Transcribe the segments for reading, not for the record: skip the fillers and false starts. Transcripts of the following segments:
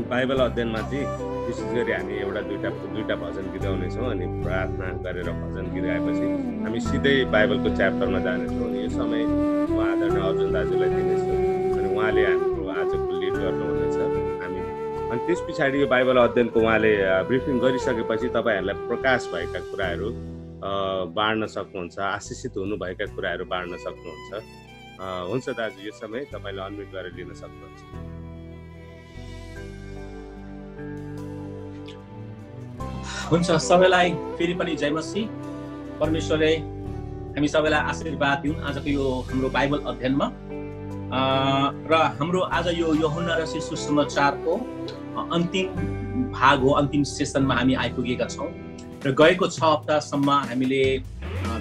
Bible अध्ययनमा चाहिँ विशेष गरी हामी दुईटा भजन गीत गाउनेछौँ अनि प्रार्थना गरेर भजन गीत गाएपछि हामी सिधै बाइबलको च्याप्टरमा जानेछौँ। अनि यो समय म आदरणीय अर्जुन दाजुलाई दिनेछु अनि उहाँले हाम्रो आजको लिड गर्नुहुनेछ। हामी अनि त्यस पछाडि यो बाइबल अध्ययनको उहाँले ब्रिफिङ गरिसकेपछि तपाईँहरूलाई प्रकाश भएका कुराहरू बाँड्न सक्नुहुन्छ, आशिषित हुनुभएका कुराहरू बाँड्न सक्नुहुन्छ। हुन्छ दाजु, यो समय तपाईँले अनम्युट गरेर लिन सक्नुहुन्छ। हुन्छ, सबैलाई फेरि पनि जय मसीह। परमेश्वरले हामी सबैलाई आशीर्वाद दिउन् आजको यो हाम्रो बाइबल अध्ययनमा। र हाम्रो आज यो यूहन्ना रचित सुसमाचारको अन्तिम भाग हो, अन्तिम सेसनमा हामी आइपुगेका छौँ। र गएको 6 हप्तासम्म हामीले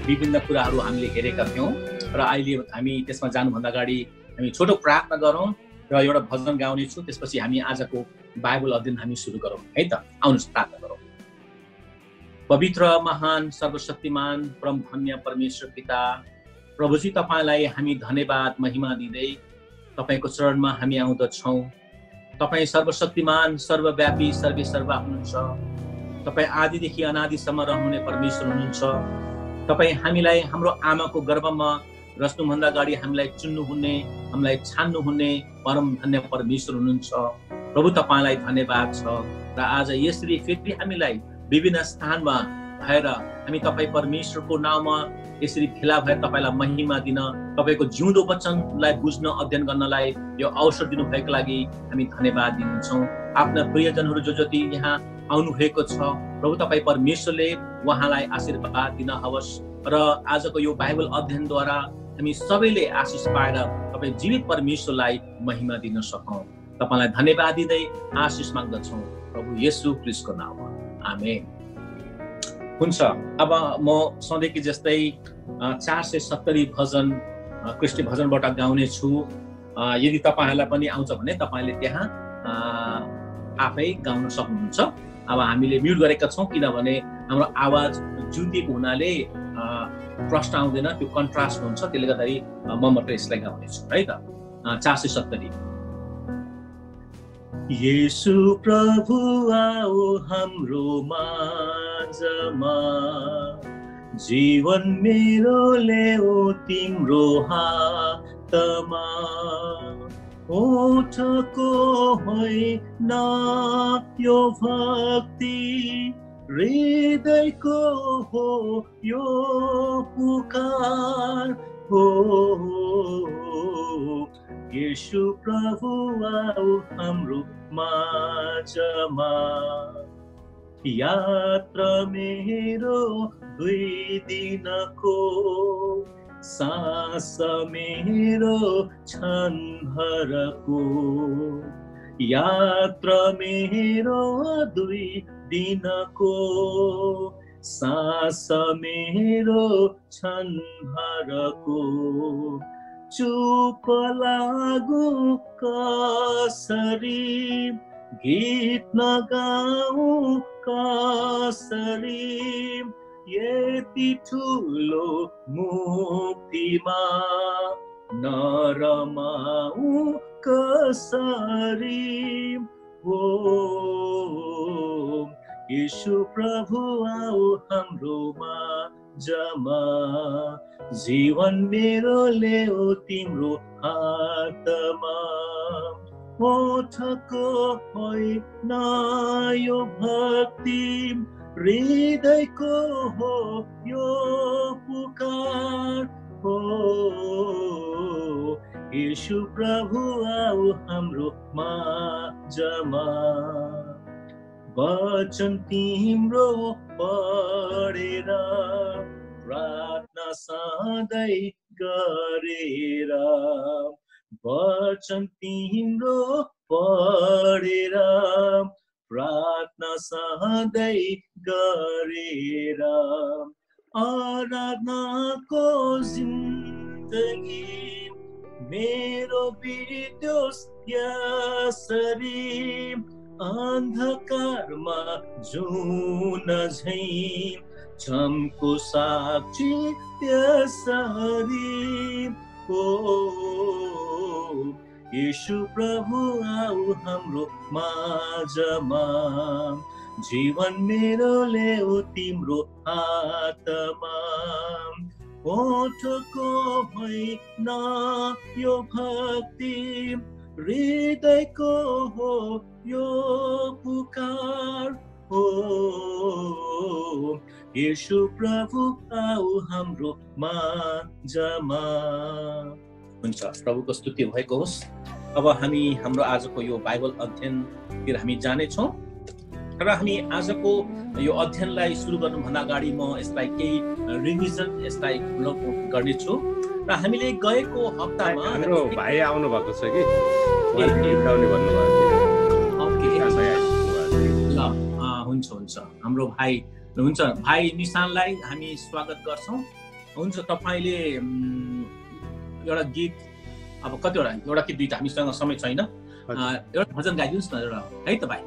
विभिन्न कुराहरू हामीले हेरेका थियौँ। र अहिले हामी त्यसमा जानुभन्दा अगाडि हामी छोटो प्रार्थना गरौँ र एउटा भजन गाउने छु। त्यसपछि हामी आजको बाइबल अध्ययन हामी सुरु गरौँ है त। आउनुहोस् प्रार्थना गरौँ। पवित्र, महान, सर्वशक्तिमान, परम धन्य परमेश्वर पिता प्रभुजी, तपाईँलाई हामी धन्यवाद महिमा दिँदै तपाईँको चरणमा हामी आउँदछौँ। तपाईँ सर्वशक्तिमान, सर्वव्यापी, सर्वेसर्वा हुनुहुन्छ। तपाईँ आदिदेखि अनादिसम्म रहनुहुने परमेश्वर हुनुहुन्छ। तपाईँ हामीलाई हाम्रो आमाको गर्भमा रच्नुभन्दा अगाडि हामीलाई चुन्नुहुने, हामीलाई छान्नुहुने परम धन्य परमेश्वर हुनुहुन्छ। प्रभु तपाईँलाई धन्यवाद छ। र आज यसरी फेरि हामीलाई विभिन्न स्थानमा भएर हामी तपाईँ परमेश्वरको नाममा यसरी भेला भएर तपाईँलाई महिमा दिन, तपाईँको जिउँदो वचनलाई बुझ्न, अध्ययन गर्नलाई यो अवसर दिनुभएको लागि हामी धन्यवाद दिन्छौँ। आफ्ना प्रियजनहरू जो जति यहाँ आउनुभएको छ प्रभु, तपाईँ परमेश्वरले उहाँलाई आशीर्वाद दिन हवस्। र आजको यो बाइबल अध्ययनद्वारा हामी सबैले आशिष पाएर तपाईँ जीवित परमेश्वरलाई महिमा दिन सकौँ। तपाईँलाई धन्यवाद दिँदै आशिष माग्दछौँ प्रभु येशू ख्रीष्टको नाममा, आमेन। हुन्छ, अब म सधैँकी जस्तै 470 भजन क्रिस्टी भजनबाट गाउने छु। यदि तपाईँहरूलाई पनि आउँछ भने तपाईँले त्यहाँ आफै गाउन सक्नुहुन्छ। अब हामीले म्युट गरेका छौँ किनभने हाम्रो आवाज जुतिएको हुनाले प्रश्न आउँदैन, त्यो कन्ट्रास्ट हुन्छ। त्यसले गर्दाखेरि म मात्रै यसलाई गाउनेछु है त। 470। येशू प्रभु आओ हाम्रो माझमा, जीवन मेरो ल्याऊ तिम्रो हातमा। ओठको होइन यो भक्ति, हृदयको हो यो पुकार हो। येशू प्रभु आओ हाम्रो माझमा। यात्रा मेरो 2 दिनको, सास मेरो क्षणभरको। यात्रा मेरो 2 दिनको, सास मेरो क्षणभरको। चुप लागु कसरी, गीत नगाऊ कसरी, यति ठुलो मुक्तिमा नरमाऊ कसरी। हो येशू प्रभु आओ हाम्रो माझमा, जीवन मेरो ल्याऊ तिम्रो हातमा। ओठको होइन यो भक्ति, हृदयको हो यो पुकार हो। येशू प्रभु आओ हाम्रो माझमा। वचन तिम्रो पढेर, प्रार्थना सधैँ गरेर। वचन तिम्रो पढेर, प्रार्थना सधैँ गरेर। आराधनाको जिन्दगी मेरो बित्योस् यसरी, अन्धकारमा जुन झैँ चम्को साक्षी त्यसरी। ओ येशू प्रभु आऊ हाम्रो माझमा, जीवन मेरो ल्याऊ तिम्रो हातमा। ओठको होइन यो भक्ति, हृदयको हो यो पुकार हो। येशू प्रभु आऊ हाम्रो माझमा। हुन्छ, प्रभुको स्तुति भएको होस्। अब हामी हाम्रो आजको यो बाइबल अध्ययनतिर हामी जानेछौँ र हामी आजको यो अध्ययनलाई सुरु गर्नुभन्दा अगाडि म यसलाई केही रिभिजन यसलाई गर्नेछु। र हामीले गएको हप्तामा हाम्रो भाइ आउनु भएको छ कि उहाँले भन्नुभएको ल हुन्छ हुन्छ, हाम्रो भाइ हुन्छ, भाइ निशानलाई हामी स्वागत गर्छौँ। हुन्छ, तपाईँले एउटा गीत, अब कतिवटा, एउटा कि दुईटा, हामीसँग समय छैन, एउटा भजन गाइदिनुहोस् न एउटा, है त भाइ?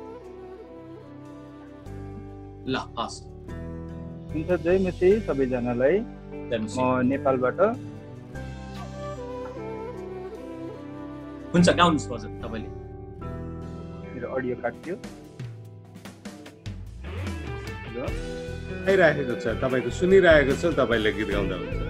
ल हस्, हुन्छ। जय मसीह सबैजनालाई। म नेपालबाट। हुन्छ, गाउनुहोस् भजन तपाईँले। मेरो अडियो काट्यो। हेलो, आइरहेको छ, तपाईँको सुनिरहेको छ, तपाईँले गीत गाउँदा हुन्छ।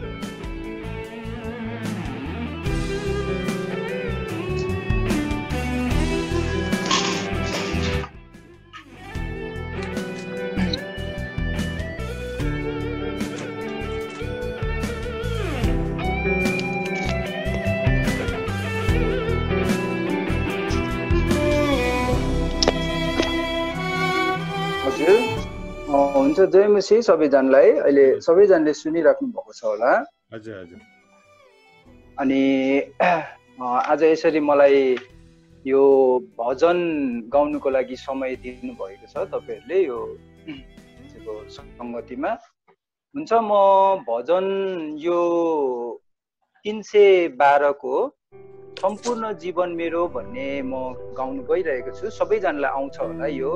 हुन्छ। जय मसीह सबैजनालाई। अहिले सबैजनाले सुनिराख्नु भएको छ होला। हजुर हजुर। अनि आज यसरी मलाई यो भजन गाउनुको लागि समय दिनु भएको छ तपाईहरुले यो संगतिमा। हुन्छ, म भजन यो 312 को सम्पूर्ण जीवन मेरो भन्ने म गाउनु गइरहेको छु। सबैजनालाई आउँछ होला यो?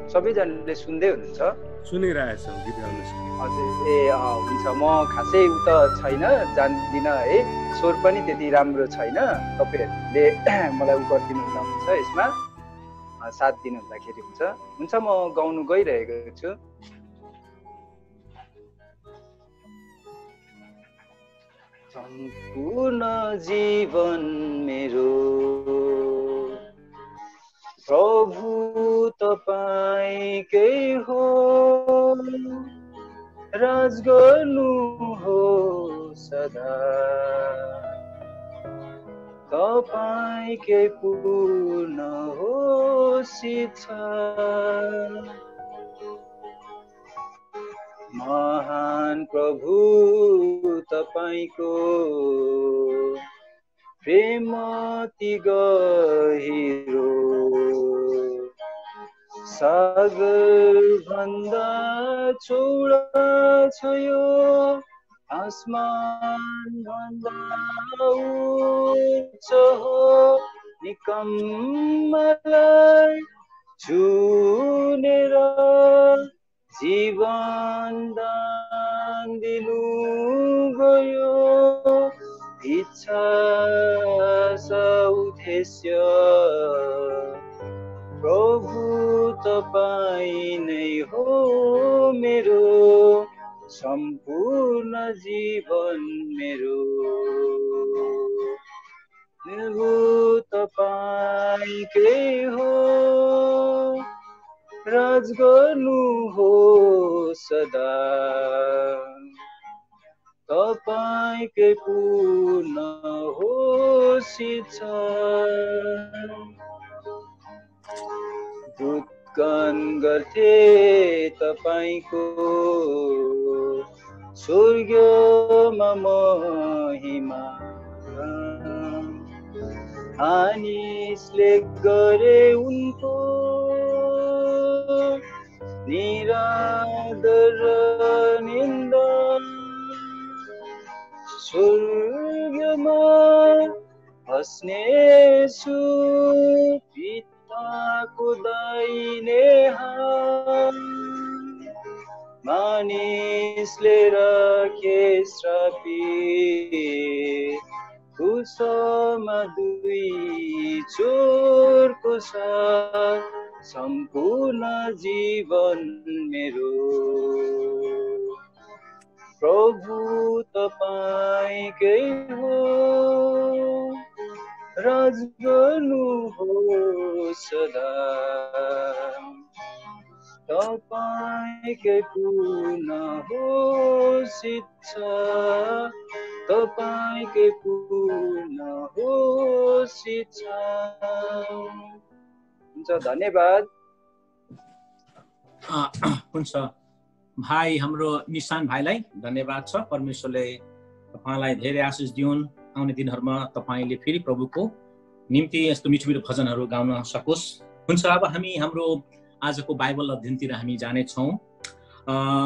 सबैजनाले सुन्दै हुनुहुन्छ? सुनिरहेछौँ, गीत गाउनुहोस्। हजुर, ए हुन्छ। म खासै उता छैन, जान्दिनँ है, स्वर पनि त्यति राम्रो छैन। तपाईहरुले मलाई उ गरिदिनु हुँदा हुन्छ, यसमा साथ दिनु हुँदाखेरि हुन्छ। हुन्छ, म गाउनु गइरहेको छु। सम्पूर्ण जीवन मेरो प्रभु तपाईकै हो, राज गर्नु हो सदा, तपाईकै पूर्ण होस् इच्छा। महान प्रभु तपाईको प्रेम अति गहिरो, सागर भन्दा चौडा छ यो, आसमान भन्दा उच्च हो। निकम्मलाई चुनेर जीवन दान दिनु गयो, इच्छा उद्देश्य प्रभु तपाईं नै हो मेरो, सम्पूर्ण जीवन मेरो। प्रभु तपाईकै हो, राज गर्नु हो सदा, तपाईकै पूर्ण होस् इच्छा। दूतगण गर्थे तपाईको स्वर्गमा महिमा, मानिसले गरे उनको निरादर निन्दा, स्वर्गमा बस्नेछु पिताको दाहिने हात, मानिसले राखे श्रापित क्रुसमा दुई चोरको साथ सम्पूर्ण जीवन मेरो। प्रभु तपाईकै हो, राज गर्नुहोस् सदा। तपाईकै पूर्ण होस् इच्छा, तपाईकै पूर्ण होस् इच्छा। हुन्छ, धन्यवाद। हुन्छ भाइ, हाम्रो निशान भाइलाई धन्यवाद छ। परमेश्वरले तपाईँलाई धेरै आशिष दिउन्। आउने दिनहरूमा तपाईँले फेरि प्रभुको निम्ति यस्तो मिठो मिठो भजनहरू गाउन सकोस्। हुन्छ, अब हामी हाम्रो आजको बाइबल अध्ययनतिर हामी जानेछौँ।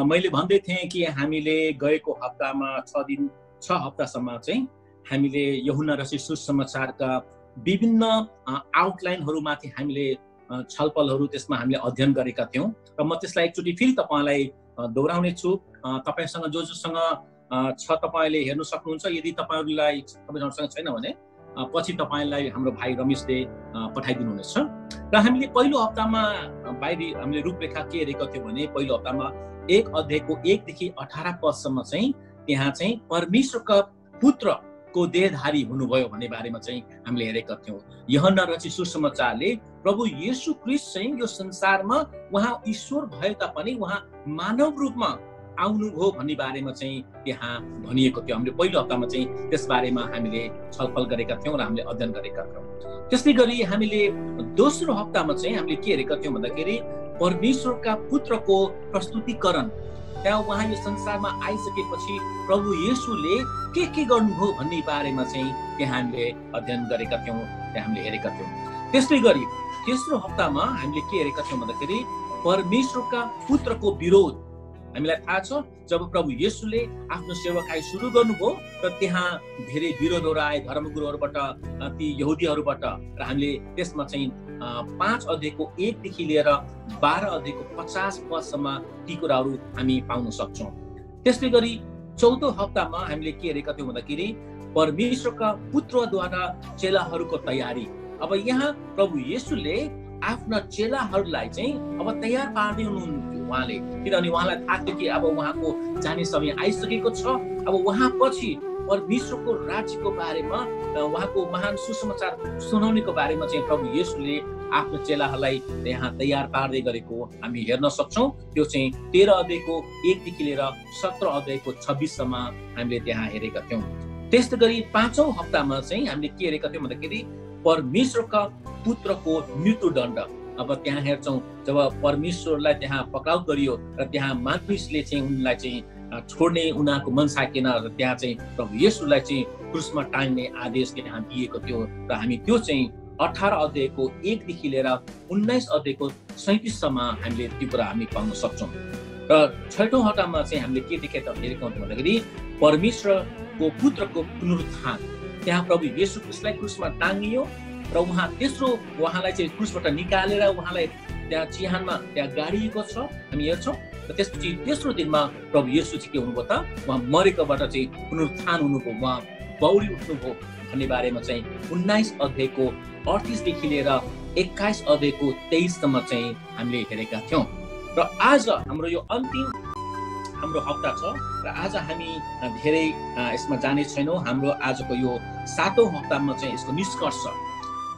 मैले भन्दै थिएँ कि हामीले गएको हप्तामा 6 हप्तासम्म चाहिँ हामीले यूहन्ना रचित सुसमाचारका विभिन्न आउटलाइनहरूमाथि हामीले छलफलहरू त्यसमा हामीले अध्ययन गरेका थियौँ र म त्यसलाई एकचोटि फेरि तपाईँलाई दोहोऱ्याउने छु। तपाईँसँग जोसँग छ तपाईँले हेर्न सक्नुहुन्छ। यदि तपाईँसँग छैन भने पछि तपाईँलाई हाम्रो भाइ रमेशले पठाइदिनुहुनेछ। र हामीले पहिलो हप्तामा हामीले रूपरेखा के हेरेको थियौँ भने पहिलो हप्तामा 1 अध्यायको 1 देखि 18 पदसम्म चाहिँ त्यहाँ चाहिँ परमेश्वरका पुत्रको देहधारी हुनुभयो भन्ने बारेमा चाहिँ हामीले हेरेका थियौँ। यूहन्ना रचित सुसमाचारले प्रभु येशू ख्रीष्ट चाहिँ यो संसारमा उहाँ ईश्वर भए तापनि उहाँ मानव रूपमा आउनुभयो भन्ने बारेमा चाहिँ त्यहाँ भनिएको थियो। हामीले पहिलो हप्तामा चाहिँ त्यस बारेमा हामीले छलफल गरेका थियौँ र हामीले अध्ययन गरेका थियौँ। त्यस्तै गरी हामीले दोस्रो हप्तामा चाहिँ हामीले के हेरेका थियौँ भन्दाखेरि परमेश्वरका पुत्रको प्रस्तुतिकरण, त्यहाँ उहाँ यो संसारमा आइसकेपछि प्रभु येशूले के गर्नुभयो भन्ने बारेमा चाहिँ त्यहाँ हामीले अध्ययन गरेका थियौँ, त्यहाँ हामीले हेरेका थियौँ। त्यस्तै गरी तेस्रो हप्तामा हामीले के हेरेका थियौँ भन्दाखेरि परमेश्वरका पुत्रको विरोध। हामीलाई थाहा छ जब प्रभु येशूले आफ्नो सेवाकाई सुरु गर्नुभयो र त्यहाँ धेरै विरोधहरू आए धर्मगुरुहरूबाट, ती यहुदीहरूबाट, र हामीले त्यसमा चाहिँ 5 अध्यायको 1 देखि लिएर 12 अध्यायको 50 पदसम्म ती कुराहरू हामी पाउन सक्छौँ। त्यस्तै गरी चौथो हप्तामा हामीले के हेरेका थियौँ भन्दाखेरि परमेश्वरका पुत्रद्वारा चेलाहरूको तयारी। अब यहाँ प्रभु येशूले आफ्ना चेलाहरूलाई चाहिँ अब तयार पार्दै हुनुहुन्थ्यो उहाँले, किनभने उहाँलाई थाहा थियो कि अब उहाँको जाने समय आइसकेको छ। अब उहाँ पछि परमेश्वरको राज्यको बारेमा, उहाँको महान सुसमाचार सुनाउनेको बारेमा चाहिँ प्रभु येशूले आफ्नो चेलाहरूलाई यहाँ तयार पार्दै गरेको हामी हेर्न सक्छौँ। त्यो चाहिँ 13 अध्यायको 1 देखि लिएर 17 अध्यायको 26 सम्म हामीले त्यहाँ हेरेका थियौँ। त्यस्तै गरी 5औं हप्तामा चाहिँ हामीले के हेरेका थियौँ भन्दाखेरि परमेश्वरका पुत्रको मृत्युदण्ड। अब त्यहाँ हेर्छौँ जब परमेश्वरलाई त्यहाँ पक्राउ गरियो र त्यहाँ मानिसले चाहिँ उनलाई चाहिँ छोड्ने उनीहरूको मन साकेन र त्यहाँ चाहिँ प्रभु येशूलाई चाहिँ क्रुसमा टाँग्ने आदेश त्यहाँ दिएको थियो र हामी त्यो चाहिँ 18 अध्यायको 1 देखि लिएर 19 अध्यायको 37 सम्म हामीले त्यो कुरा हामी पाउन सक्छौँ। र 6औं हप्तामा चाहिँ हामीले के देखेका हेरेका छौँ भन्दाखेरि परमेश्वरको पुत्रको पुनरुत्थान। त्यहाँ प्रभु येशू ख्रीष्टलाई क्रुसमा टाँगियो र उहाँलाई चाहिँ क्रुसबाट निकालेर उहाँलाई त्यहाँ चिहानमा त्यहाँ गाडिएको छ हामी हेर्छौँ। र त्यसपछि तेस्रो दिनमा प्रभु येशू चाहिँ के हुनुभयो त, उहाँ मरेकोबाट चाहिँ पुनरुत्थान हुनुभयो, उहाँ बौडी उठ्नुभयो भन्ने बारेमा चाहिँ 19 अध्यायको 38 देखि लिएर 21 अध्यायको 23 सम्म चाहिँ हामीले हेरेका थियौँ। र आज हाम्रो यो अन्तिम हाम्रो हप्ता छ र आज हामी धेरै यसमा जाने छैनौँ। हाम्रो आजको यो 7औं हप्तामा चाहिँ यसको निष्कर्ष,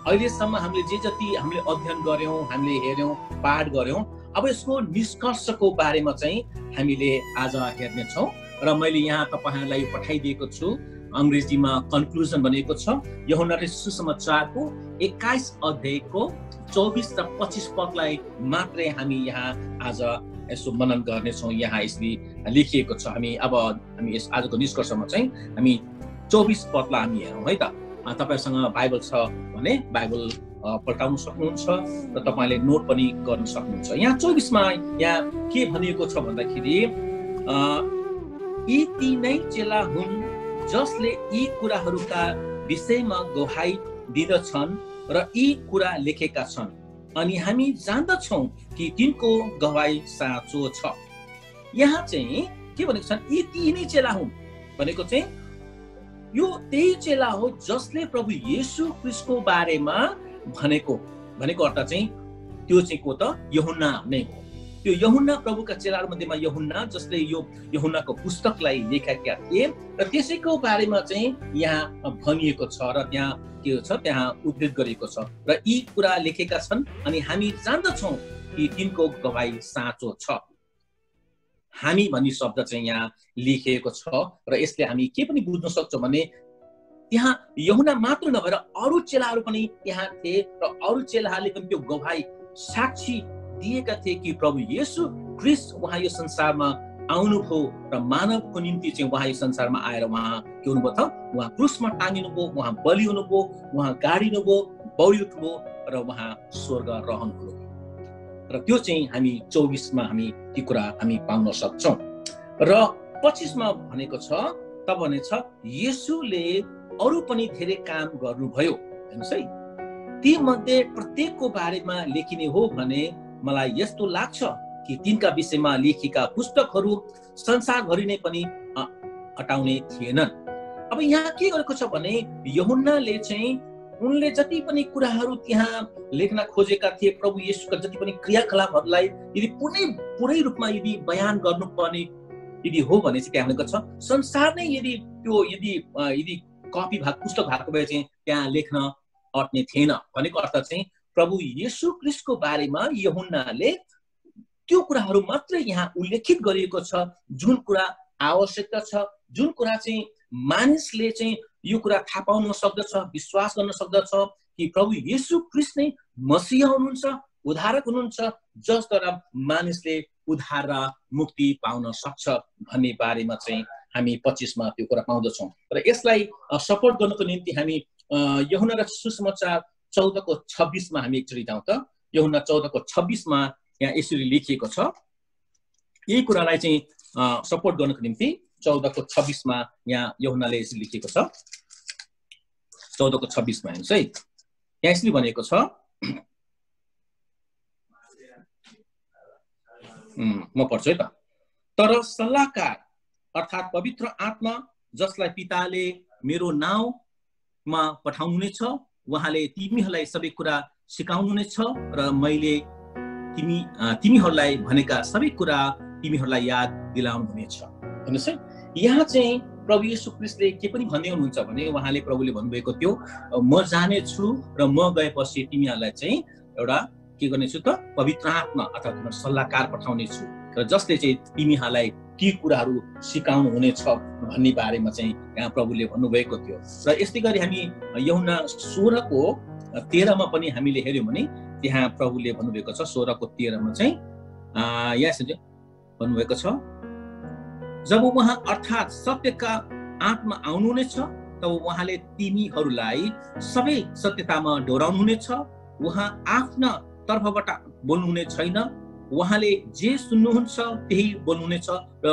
अहिलेसम्म हामीले जे जति हामीले अध्ययन गऱ्यौँ, हामीले हेऱ्यौँ, पाठ गऱ्यौँ, अब यसको निष्कर्षको बारेमा चाहिँ हामीले आज हेर्नेछौँ। र मैले यहाँ तपाईँहरूलाई पठाइदिएको छु, अङ्ग्रेजीमा कन्क्लुजन भनेको छ। यूहन्ना रचित सुसमाचारको 21 अध्यायको 24 र 25 पदलाई मात्रै हामी यहाँ आज यसो मनन गर्नेछौँ। यहाँ यसले लेखिएको छ। हामी आजको निष्कर्षमा चाहिँ हामी 24 पदलाई हामी हेरौँ है त। तपाईँसँग बाइबल छ भने बाइबल पल्टाउन सक्नुहुन्छ र तपाईँले नोट पनि गर्न सक्नुहुन्छ। यहाँ 24मा यहाँ के भनिएको छ भन्दाखेरि यी तीनै चेला हुन् जसले यी कुराहरूका विषयमा गवाही दिँदछन् र यी कुरा लेखेका छन्, अनि हामी जान्दछौँ कि तिनको गवाही साँचो छ। यहाँ चाहिँ के भनेको छ, यी तीनै चेला हुन् भनेको चाहिँ यो त्यही चेला हो जसले प्रभु येशू ख्रीष्टको बारेमा भनेको अर्थ चाहिँ त्यो चाहिँ को त यूहन्ना नै हो। त्यो यूहन्ना प्रभुका चेलाहरू मध्येमा यूहन्ना जसले यो यूहन्नाको पुस्तकलाई लेखेका थिए र त्यसैको बारेमा चाहिँ यहाँ भनिएको छ र त्यहाँ के छ त्यहाँ उद्धृत गरिएको छ र यी कुरा लेखेका छन् अनि हामी जान्दछौँ कि तिनको गवाई साँचो छ। हामी भन्ने शब्द चाहिँ यहाँ लेखिएको छ र यसले हामी के पनि बुझ्न सक्छौँ भने त्यहाँ यूहन्ना मात्र नभएर अरू चेलाहरू पनि त्यहाँ थिए र अरू चेलाहरूले पनि त्यो गवाई साक्षी दिएका थिए कि प्रभु येशू ख्रीष्ट उहाँ यो संसारमा आउनुभयो र मानवको निम्ति चाहिँ उहाँ यो संसारमा आएर उहाँ के हुनुभयो त उहाँ क्रुसमा टाँगिनुभयो, उहाँ बलि हुनुभयो, उहाँ गाडिनुभयो, बौरी उठ्नुभयो र उहाँ स्वर्ग रहनुभयो। र त्यो चाहिँ हामी 24मा हामी ती कुरा हामी पाउन सक्छौँ। र 25मा भनेको छ तब भनेछ येशूले अरू पनि धेरै काम गर्नुभयो। हेर्नुहोस् है, ती मध्ये प्रत्येकको बारेमा लेखिने हो भने मलाई यस्तो लाग्छ कि तिनका विषयमा लेखिएका पुस्तकहरू संसारभरि नै पनि हटाउने थिएनन्। अब यहाँ के गरेको छ भने यूहन्नाले चाहिँ उनले जति पनि कुराहरू त्यहाँ लेख्न खोजेका थिए प्रभु येशूका जति पनि क्रियाकलापहरूलाई यदि पुरै रूपमा यदि बयान गर्नुपर्ने यदि हो भने चाहिँ त्यहाँ भनेको छ संसार नै यदि त्यो यदि कपी भएको पुस्तक भएको भए चाहिँ त्यहाँ लेख्न अट्ने थिएन भनेको अर्थ चाहिँ प्रभु येशू ख्रीष्टको बारेमा यूहन्नाले त्यो कुराहरू मात्रै यहाँ उल्लेखित गरिएको छ जुन कुरा आवश्यकता छ, जुन कुरा चाहिँ मानिसले चाहिँ यो कुरा थाहा पाउन सक्दछ, विश्वास गर्न सक्दछ कि प्रभु येशू ख्रीष्ट नै मसीहा हुनुहुन्छ, उद्धारक हुनुहुन्छ, जसद्वारा मानिसले उद्धार र मुक्ति पाउन सक्छ भन्ने बारेमा चाहिँ हामी 25मा त्यो कुरा पाउँदछौँ। र यसलाई सपोर्ट गर्नको निम्ति हामी यूहन्ना र सुसमाचार 14:26मा हामी एकचोटि जाउँ त। यूहन्ना 14:26मा यहाँ यसरी लेखिएको छ। यही कुरालाई चाहिँ सपोर्ट गर्नको निम्ति 14:26मा यहाँ यूहन्नाले यसरी लेखिएको छ। 14:26मा हेर्नुहोस् है, यहाँ यसरी भनेको छ, म पढ्छु है त। तर सल्लाहकार अर्थात् पवित्र आत्मा जसलाई पिताले मेरो नाउँमा पठाउनुहुनेछ उहाँले तिमीहरूलाई सबै कुरा सिकाउनुहुनेछ र मैले तिमीहरूलाई भनेका सबै कुरा तिमीहरूलाई याद दिलाउनुहुनेछ। हेर्नुहोस् है, यहाँ चाहिँ प्रभु येशू ख्रीष्टले के पनि भन्दै हुनुहुन्छ भने उहाँले प्रभुले भन्नुभएको थियो म जानेछु र म गएपछि तिमीहरूलाई चाहिँ एउटा के गर्नेछु त पवित्र आत्मा अर्थात् सल्लाहकार पठाउनेछु र जसले चाहिँ तिमीहरूलाई ती कुराहरू सिकाउनु हुनेछ भन्ने बारेमा चाहिँ यहाँ प्रभुले भन्नुभएको थियो। र यस्तै गरी हामी यूहन्ना 16:13मा पनि हामीले हेर्यौँ भने त्यहाँ प्रभुले भन्नुभएको छ 16:13मा चाहिँ यहाँ भन्नुभएको छ जब उहाँ अर्थात् सत्यका आत्मा आउनुहुनेछ तब उहाँले तिमीहरूलाई सबै सत्यतामा डोराउनुहुनेछ। उहाँ आफ्ना तर्फबाट बोल्नुहुने छैन, उहाँले जे सुन्नुहुन्छ त्यही बोल्नुहुनेछ र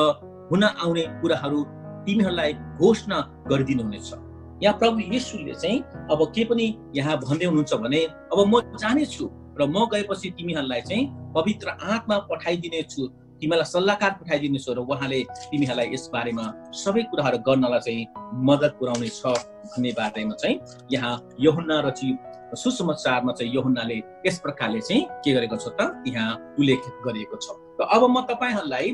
हुन आउने कुराहरू तिमीहरूलाई घोषणा गरिदिनुहुनेछ। यहाँ प्रभु येशूले चाहिँ अब के पनि यहाँ भन्दै हुनुहुन्छ भने अब म जानेछु र म गएपछि तिमीहरूलाई चाहिँ पवित्र आत्मा पठाइदिनेछु, तिमीलाई सल्लाहकार पठाइदिनेछु र उहाँले तिमीहरूलाई यस बारेमा सबै कुराहरू गर्नलाई चाहिँ मद्दत पुर्याउने छ भन्ने बारेमा चाहिँ यहाँ यूहन्ना रचित सुसमाचारमा चाहिँ यूहन्नाले यस प्रकारले चाहिँ के गरेको छ त यहाँ उल्लेख गरिएको छ। र अब म तपाईहरूलाई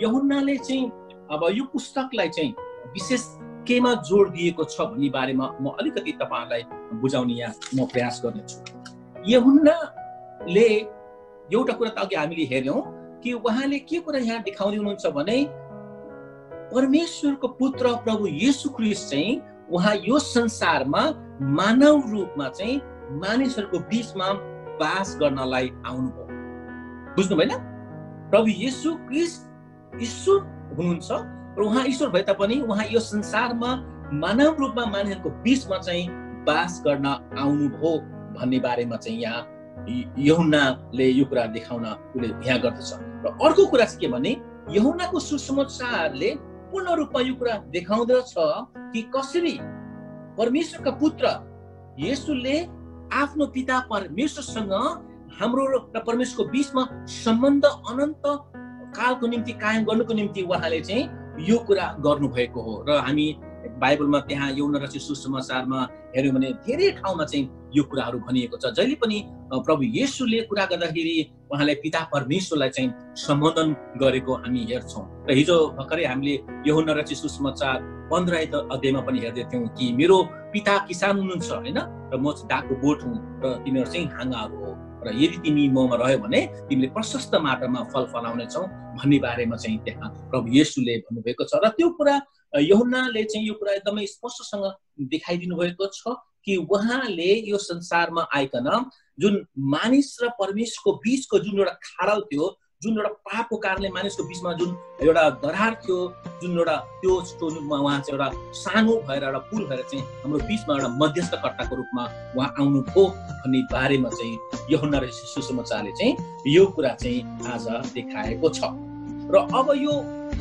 यूहन्नाले चाहिँ अब यो पुस्तकलाई चाहिँ विशेष केमा जोड दिएको छ भन्ने बारेमा म अलिकति तपाईहरूलाई बुझाउने यहाँ म प्रयास गर्नेछु। यूहन्नाले एउटा कुरा त अघि हामीले हेर्यौँ कि उहाँले के कुरा यहाँ देखाउँदै हुनुहुन्छ भने परमेश्वरको पुत्र प्रभु येशू ख्रीष्ट चाहिँ उहाँ यो संसारमा मानव रूपमा चाहिँ मानिसहरूको बीचमा वास गर्नलाई आउनुभयो। बुझ्नु भएन? प्रभु येशू ख्रीष्ट ईश्वर हुनुहुन्छ र उहाँ ईश्वर भए तापनि उहाँ यो संसारमा मानव रूपमा मानिसहरूको बीचमा चाहिँ वास गर्न आउनुभयो भन्ने बारेमा चाहिँ यहाँ यूहन्नाले यो कुरा देखाउन उसले यहाँ गर्दछ। र अर्को कुरा चाहिँ के भने यूहन्नाको सुसमाचारले पूर्ण रूपमा यो कुरा देखाउँदछ कि कसरी परमेश्वरका पुत्र येशूले आफ्नो पिता परमेश्वरसँग हाम्रो र परमेश्वरको बीचमा सम्बन्ध अनन्त कालको निम्ति कायम गर्नुको निम्ति उहाँले चाहिँ यो कुरा गर्नुभएको हो। र हामी बाइबलमा त्यहाँ यौन रची सुसमाचारमा हेर्यो भने धेरै ठाउँमा चाहिँ यो कुराहरू भनिएको छ। जहिले पनि प्रभु येशूले कुरा गर्दाखेरि उहाँले पिता परमेश्वरलाई चाहिँ सम्बोधन गरेको हामी हेर्छौँ। र हिजो भर्खरै हामीले यूहन्ना रची सुसमाचार 15 अध्यायमा पनि हेर्दै थियौँ कि मेरो पिता किसान हुनुहुन्छ होइन, र म चाहिँ दागको बोट हुँ र तिमीहरू चाहिँ हाँगाहरू हो, र यदि तिमी ममा रह्यो भने तिमीले प्रशस्त मात्रामा फल फलाउनेछौ भन्ने बारेमा चाहिँ त्यहाँ प्रभु येशूले भन्नुभएको छ। र त्यो कुरा यूहन्नाले चाहिँ यो कुरा एकदमै स्पष्टसँग देखाइदिनु भएको छ कि उहाँले यो संसारमा आइकन जुन मानिस र परमेश्वरको बीचको जुन एउटा खाडल थियो, जुन एउटा पापको कारणले मानिसको बीचमा जुन एउटा दरार थियो, जुन एउटा त्यो स्टोनमा उहाँ चाहिँ एउटा सानो भएर एउटा पुल भएर चाहिँ हाम्रो बीचमा एउटा मध्यस्थकर्ताको रूपमा उहाँ आउनुभयो भन्ने बारेमा चाहिँ यूहन्ना र सुसमाचारले चाहिँ यो कुरा चाहिँ आज देखाएको छ। र अब यो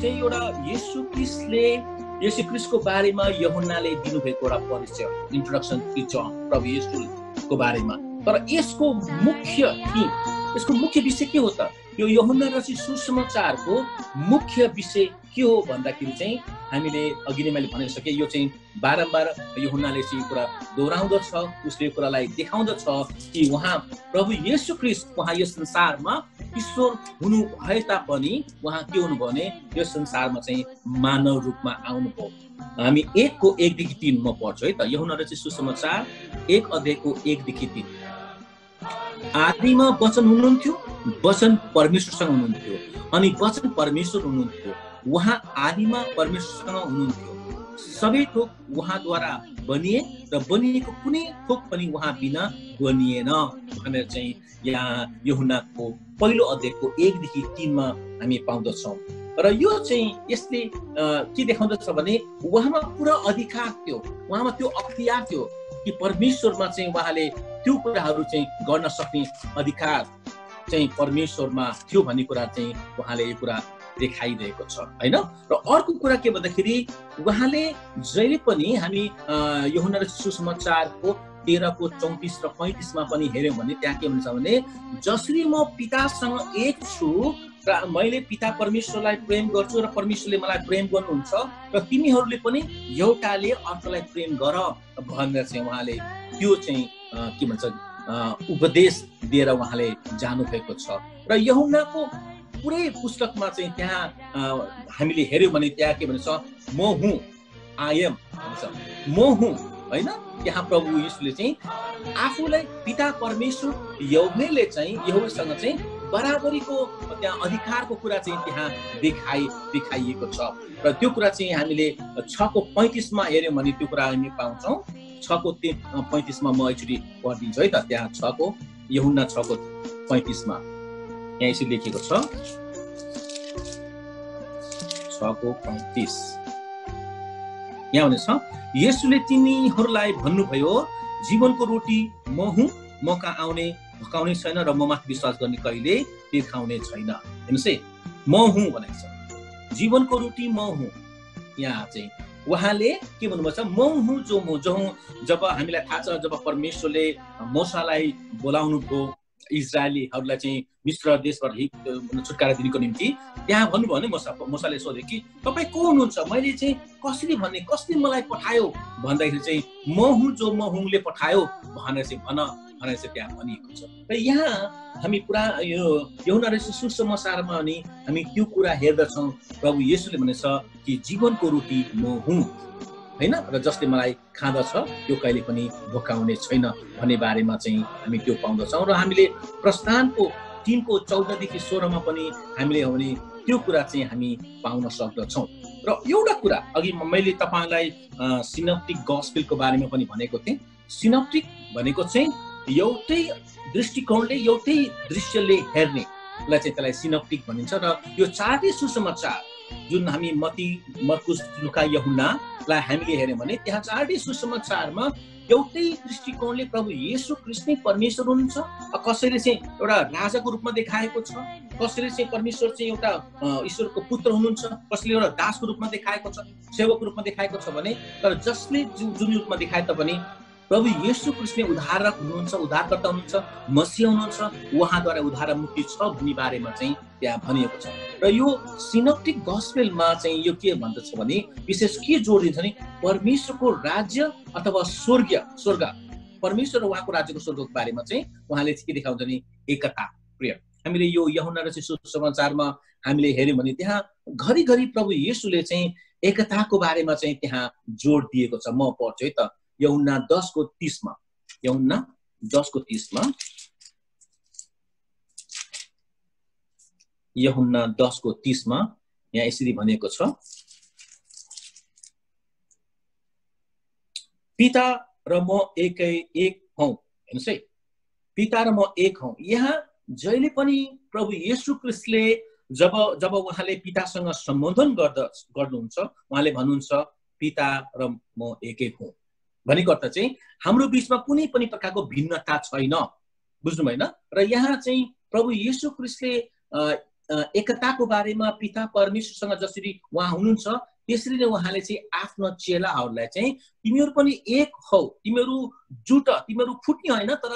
चाहिँ एउटा येशू ख्रीष्टको बारेमा यूहन्नाले दिनुभएको एउटा परिचय, इन्ट्रोडक्सन टु जन, प्रभु येशूको बारेमा। तर यसको मुख्य विषय के हो त? यो यूहन्ना रची सुसमाचारको मुख्य विषय के हो भन्दाखेरि चाहिँ हामीले अघि नै मैले भनिसकेँ, यो चाहिँ बारम्बार यूहन्नाले चाहिँ यो कुरा दोहोऱ्याउँदछ, उसले यो कुरालाई देखाउँदछ कि उहाँ प्रभु येशू ख्रीष्ट उहाँ यो संसारमा ईश्वर हुनु भए तापनि उहाँ के हुनुभयो भने यो संसारमा चाहिँ मानव रूपमा आउनुभयो। हामी 1:1-3 म पढ्छु है त। यूहन्ना रची सुसमाचार 1:1-3। आदिमा वचन हुनुहुन्थ्यो, वचन परमेश्वरसँग हुनुहुन्थ्यो, अनि वचन परमेश्वर हुनुहुन्थ्यो। उहाँ आदिमा परमेश्वरसँग हुनुहुन्थ्यो। सबै थोक उहाँद्वारा बनिए र बनिएको कुनै थोक पनि उहाँ बिना बनिएन भनेर चाहिँ यहाँ यूहन्नाको पहिलो अध्यायको 1-3 हामी पाउँदछौँ। र यो चाहिँ यसले के देखाउँदछ भने उहाँमा पुरा अधिकार थियो, उहाँमा त्यो अख्तियार थियो कि परमेश्वरमा चाहिँ उहाँले त्यो कुराहरू चाहिँ गर्न सक्ने अधिकार चाहिँ परमेश्वरमा थियो भन्ने कुरा चाहिँ उहाँले यो कुरा देखाइरहेको छ हैन। र अर्को कुरा के भन्दाखेरि उहाँले जहिले पनि हामी यूहन्ना र सुसमाचारको 13:34 र 35 पनि हेर्यौँ भने त्यहाँ के भन्छ भने जसरी म पितासँग एक छु र मैले पिता परमेश्वरलाई प्रेम गर्छु र परमेश्वरले मलाई प्रेम गर्नुहुन्छ र तिमीहरूले पनि एउटाले अर्कोलाई प्रेम गर भनेर चाहिँ उहाँले त्यो चाहिँ के भन्छ उपदेश दिएर उहाँले जानुभएको छ। र यूहन्नाको पुरै पुस्तकमा चाहिँ त्यहाँ हामीले हेर्यौँ भने त्यहाँ के भन्छ म हुँ, आई एम भन्छ, म हुँ हैन। त्यहाँ प्रभु येशूले चाहिँ आफूलाई पिता परमेश्वर यहोवासँग चाहिँ बराबरीको त्यहाँ अधिकारको कुरा चाहिँ त्यहाँ देखाइएको छ। र त्यो कुरा चाहिँ हामीले 6:35 हेर्यौँ भने त्यो कुरा हामी पाउँछौँ। 6:35 म एकचोटि पढिदिन्छु है त। त्यहाँ यूहन्ना 6:35 यहाँ यसरी लेखेको छ। 6:35 यहाँ भनेछ येशूले तिनीहरूलाई भन्नुभयो जीवनको रोटी म हुँ, म कहाँ आउने भकाउने छैन र म माथि विश्वास गर्ने कहिले तिर्खाउने छैन। हेर्नुहोस् है, म हुँ भनेको छ, जीवनको रोटी म हुँ। यहाँ चाहिँ उहाँले के भन्नुभएको छ, म हुँ जो हुँ। जब हामीलाई थाहा छ जब परमेश्वरले मूसालाई बोलाउनु भयो इजरायलीहरूलाई चाहिँ मिस्र देशबाट छुटकारा दिनको निम्ति, त्यहाँ भन्नुभयो भने मूसाले सोधे कि तपाईँ को हुनुहुन्छ, मैले चाहिँ कसले मलाई पठायो भन्दाखेरि चाहिँ म हुँ जो म हुँले पठायो भनेर चाहिँ त्यहाँ भनिएको छ। र यहाँ हामी पुरा यो यूहन्ना र सुसमाचारमा अनि हामी त्यो कुरा हेर्दछौँ प्रभु येशूले भनेछ कि जीवनको रोटी म हुँ हैन, र जसले मलाई खाँदछ त्यो कहिले पनि भोकाउने छैन भन्ने बारेमा चाहिँ हामी त्यो पाउँदछौँ। र हामीले प्रस्थानको 3:14-16 पनि हामीले भने त्यो कुरा चाहिँ हामी पाउन सक्दछौँ। र एउटा कुरा अघि मैले तपाईँलाई सिनप्टिक गस्पेलको बारेमा पनि भनेको थिएँ। सिनप्टिक भनेको चाहिँ एउटै दृष्टिकोणले एउटै दृश्यले हेर्नेलाई चाहिँ त्यसलाई सिनप्टिक भनिन्छ। र यो चारवटै सुसमाचार जुन हामी मत्ती, मर्कुस, लुका, यूहन्नालाई हामीले हेर्यौँ भने त्यहाँ चारवटै सुसमाचारमा एउटै दृष्टिकोणले प्रभु येशू ख्रीष्ट नै परमेश्वर हुनुहुन्छ। कसैले चाहिँ एउटा राजाको रूपमा देखाएको छ, कसैले चाहिँ परमेश्वर चाहिँ एउटा ईश्वरको पुत्र हुनुहुन्छ, कसैले एउटा दासको रूपमा देखाएको छ, सेवकको रूपमा देखाएको छ भने, तर जसले जुन रूपमा देखाए तापनि प्रभु येशू ख्रीष्टले उद्धारक हुनुहुन्छ, उद्धारकर्ता हुनुहुन्छ, मसीह हुनुहुन्छ, उहाँद्वारा उद्धार र मुक्ति छ भन्ने बारेमा चाहिँ त्यहाँ भनिएको छ। र यो सिनोप्टिक गस्पेलमा चाहिँ यो के भन्दछ भने विशेष के जोड दिन्छ भने परमेश्वरको राज्य अथवा स्वर्ग परमेश्वर र उहाँको राज्यको स्वर्गको बारेमा चाहिँ उहाँले के देखाउँछ भने एकता। प्रिय, हामीले यो यूहन्ना र सुसमाचारमा हामीले हेर्यौँ भने त्यहाँ घरिघरि प्रभु येशूले चाहिँ एकताको बारेमा चाहिँ त्यहाँ जोड दिएको छ। म पढ्छु है त, यूहन्ना 10:30 मा, यूहन्ना 10:30 मा, यूहन्ना 10:30 मा यहाँ यसरी भनेको छ, पिता र म एक हौ। हेर्नुहोस् है, पिता र म एक हौ। यहाँ जहिले पनि प्रभु येशू ख्रीष्टले जब उहाँले पितासँग सम्बोधन गर्नुहुन्छ, उहाँले भन्नुहुन्छ पिता र म एकै हौ। भनेको अर्थ चाहिँ हाम्रो बीचमा कुनै पनि प्रकारको भिन्नता छैन, बुझ्नु भएन। र यहाँ चाहिँ प्रभु येशू ख्रीष्टले एकताको बारेमा पिता परमेश्वरसँग जसरी उहाँ हुनुहुन्छ त्यसरी नै उहाँले चाहिँ आफ्नो चेलाहरूलाई चाहिँ तिमीहरू पनि एक हौ, तिमीहरू जुट, तिमीहरू फुट्ने होइन तर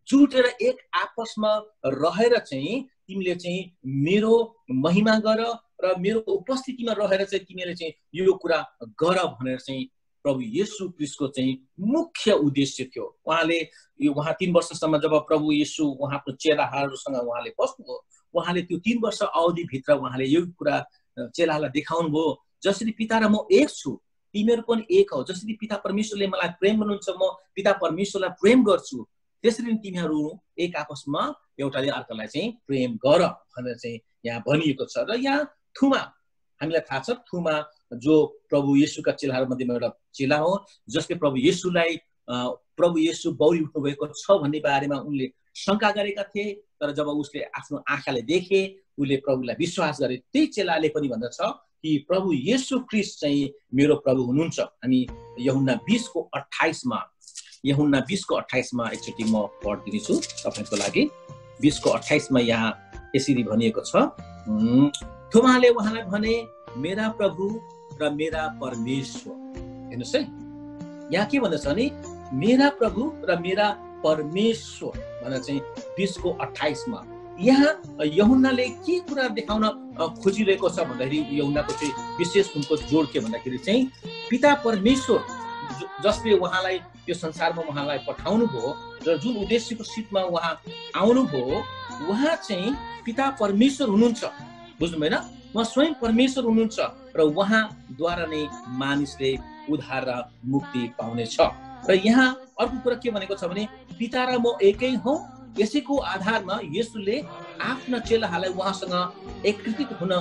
जुटेर एक आपसमा रहेर चाहिँ तिमीले चाहिँ मेरो महिमा गर र मेरो उपस्थितिमा रहेर चाहिँ तिमीले चाहिँ यो कुरा गर भनेर चाहिँ प्रभु येशू ख्रीष्टको चाहिँ मुख्य उद्देश्य थियो। उहाँ 3 वर्षसम्म जब प्रभु येशू उहाँको चेलाहरूसँग उहाँले बस्नुभयो, उहाँले त्यो 3 वर्ष अवधिभित्र उहाँले यो कुरा चेलाहरूलाई देखाउनु भयो, जसरी पिता र म एक छु तिमीहरू पनि एक हौ, जसरी पिता परमेश्वरले मलाई प्रेम गर्नुहुन्छ म पिता परमेश्वरलाई प्रेम गर्छु, त्यसरी नै तिमीहरू एक आपसमा एउटाले अर्कालाई चाहिँ प्रेम गर भनेर चाहिँ यहाँ भनिएको छ। र यहाँ थुमा, हामीलाई थाहा छ थुमा जो प्रभु येशूका चेलाहरू मध्येमा एउटा चेला हो, जसले प्रभु येशू बौरी उठ्नु भएको छ भन्ने बारेमा उनले शंका गरेका थिए। तर जब उसले आफ्नो आँखाले देखे, उसले प्रभुलाई विश्वास गरे। त्यही चेलाले पनि भन्दछ कि प्रभु येशू ख्रीष्ट चाहिँ मेरो प्रभु हुनुहुन्छ। हामी यूहन्ना 20:28 मा, यूहन्ना 20:28 मा एकचोटि म पढ्दिन्छु तपाईको लागि। 20:28 मा यहाँ यसरी भनिएको छ, थोमाले उहाँलाई भने मेरा प्रभु र मेरा परमेश्वर। हेर्नुहोस् है, यहाँ के भन्दछ भने मेरा प्रभु र मेरा परमेश्वर भनेर चाहिँ 20:28 मा यहाँ यूहन्नाले के कुरा देखाउन खोजिरहेको छ भन्दाखेरि यूहन्नाको चाहिँ विशेष उनको जोड के भन्दाखेरि चाहिँ पिता परमेश्वर जसले उहाँलाई यो संसारमा उहाँलाई पठाउनु भयो र जुन उद्देश्यको सिटमा उहाँ आउनुभयो, उहाँ चाहिँ पिता परमेश्वर हुनुहुन्छ, बुझ्नु भएन। उहाँ स्वयं परमेश्वर हुनुहुन्छ र उहाँद्वारा नै मानिसले उद्धार र मुक्ति पाउनेछ। र यहाँ अर्को कुरा के भनेको छ भने पिता र म एकै हौ। यसैको आधारमा येशूले आफ्ना चेलाहरूलाई उहाँसँग एकीकृत हुन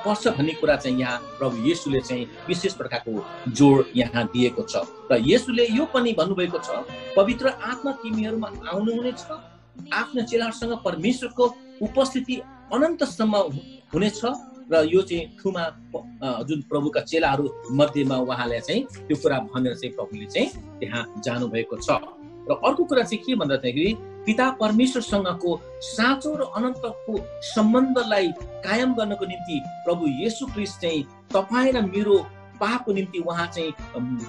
पर्छ भन्ने कुरा चाहिँ यहाँ प्रभु येशूले चाहिँ विशेष प्रकारको जोड यहाँ दिएको छ। र येशूले यो पनि भन्नुभएको छ पवित्र आत्मा तिमीहरूमा आउनुहुनेछ, आफ्ना चेलाहरूसँग परमेश्वरको उपस्थिति अनन्तसम्म हुनेछ। र यो चाहिँ थुमा जुन प्रभुका चेलाहरू मध्येमा उहाँले चाहिँ त्यो कुरा भनेर चाहिँ प्रभुले चाहिँ त्यहाँ जानुभएको छ। र अर्को कुरा चाहिँ के भन्दाखेरि पिता परमेश्वरसँगको साँचो र अनन्तको सम्बन्धलाई कायम गर्नको निम्ति प्रभु येशू ख्रीष्ट चाहिँ तपाईँ र मेरो पापको निम्ति उहाँ चाहिँ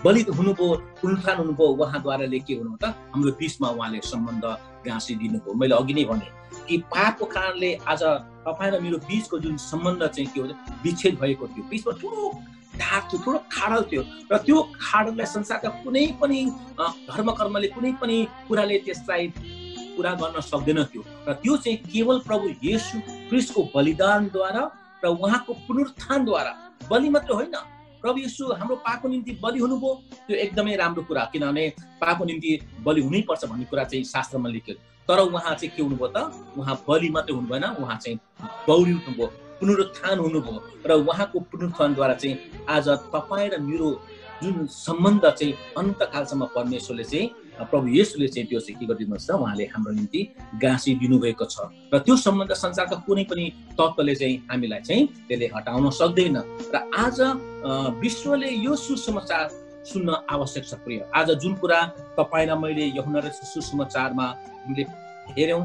बलिद हुनुभयो, पुनरुत्थान हुनुभयो। उहाँद्वाराले के हुनु त हाम्रो बिचमा उहाँले सम्बन्ध गाँसिदिनुभयो। मैले अघि नै भने कि पापको कारणले आज तपाईँ र मेरो बिचको जुन सम्बन्ध चाहिँ के हो विच्छेद भएको थियो, बिचमा ठुलो ढाक थियो, ठुलो खाडल थियो। र त्यो खाडललाई संसारका कुनै पनि धर्मकर्मले कुनै पनि कुराले त्यसलाई पुरा गर्न सक्दैन थियो। र त्यो चाहिँ केवल प्रभु येशू ख्रीष्टको बलिदानद्वारा र उहाँको पुनरुत्थानद्वारा, बलि मात्र होइन, प्रभु येशू हाम्रो पापको निम्ति बलि हुनुभयो। त्यो एकदमै राम्रो कुरा, किनभने पापको निम्ति बलि हुनै पर्छ भन्ने कुरा चाहिँ शास्त्रमा लेखिएको। तर उहाँ चाहिँ के हुनुभयो त, उहाँ बलि मात्रै हुनु भएन, उहाँ चाहिँ बौरी उठ्नुभयो, पुनरुत्थान हुनुभयो। र उहाँको पुनरुत्थानद्वारा चाहिँ आज तपाईँ र मेरो जुन सम्बन्ध चाहिँ अनन्तकालसम्म परमेश्वरले चाहिँ प्रभु येशूले चाहिँ त्यो चाहिँ के गरिदिनुहुन्छ, उहाँले हाम्रो निम्ति गाँसिदिनु भएको छ। र त्यो सम्बन्ध संसारका कुनै पनि तत्त्वले चाहिँ हामीलाई चाहिँ त्यसले हटाउन सक्दैन। र आज विश्वले यो सुसमाचार सुन्न आवश्यक छ। प्रिय, आज जुन कुरा तपाईँ र मैले यूहन्ना र सुसमाचारमा हामीले हेऱ्यौँ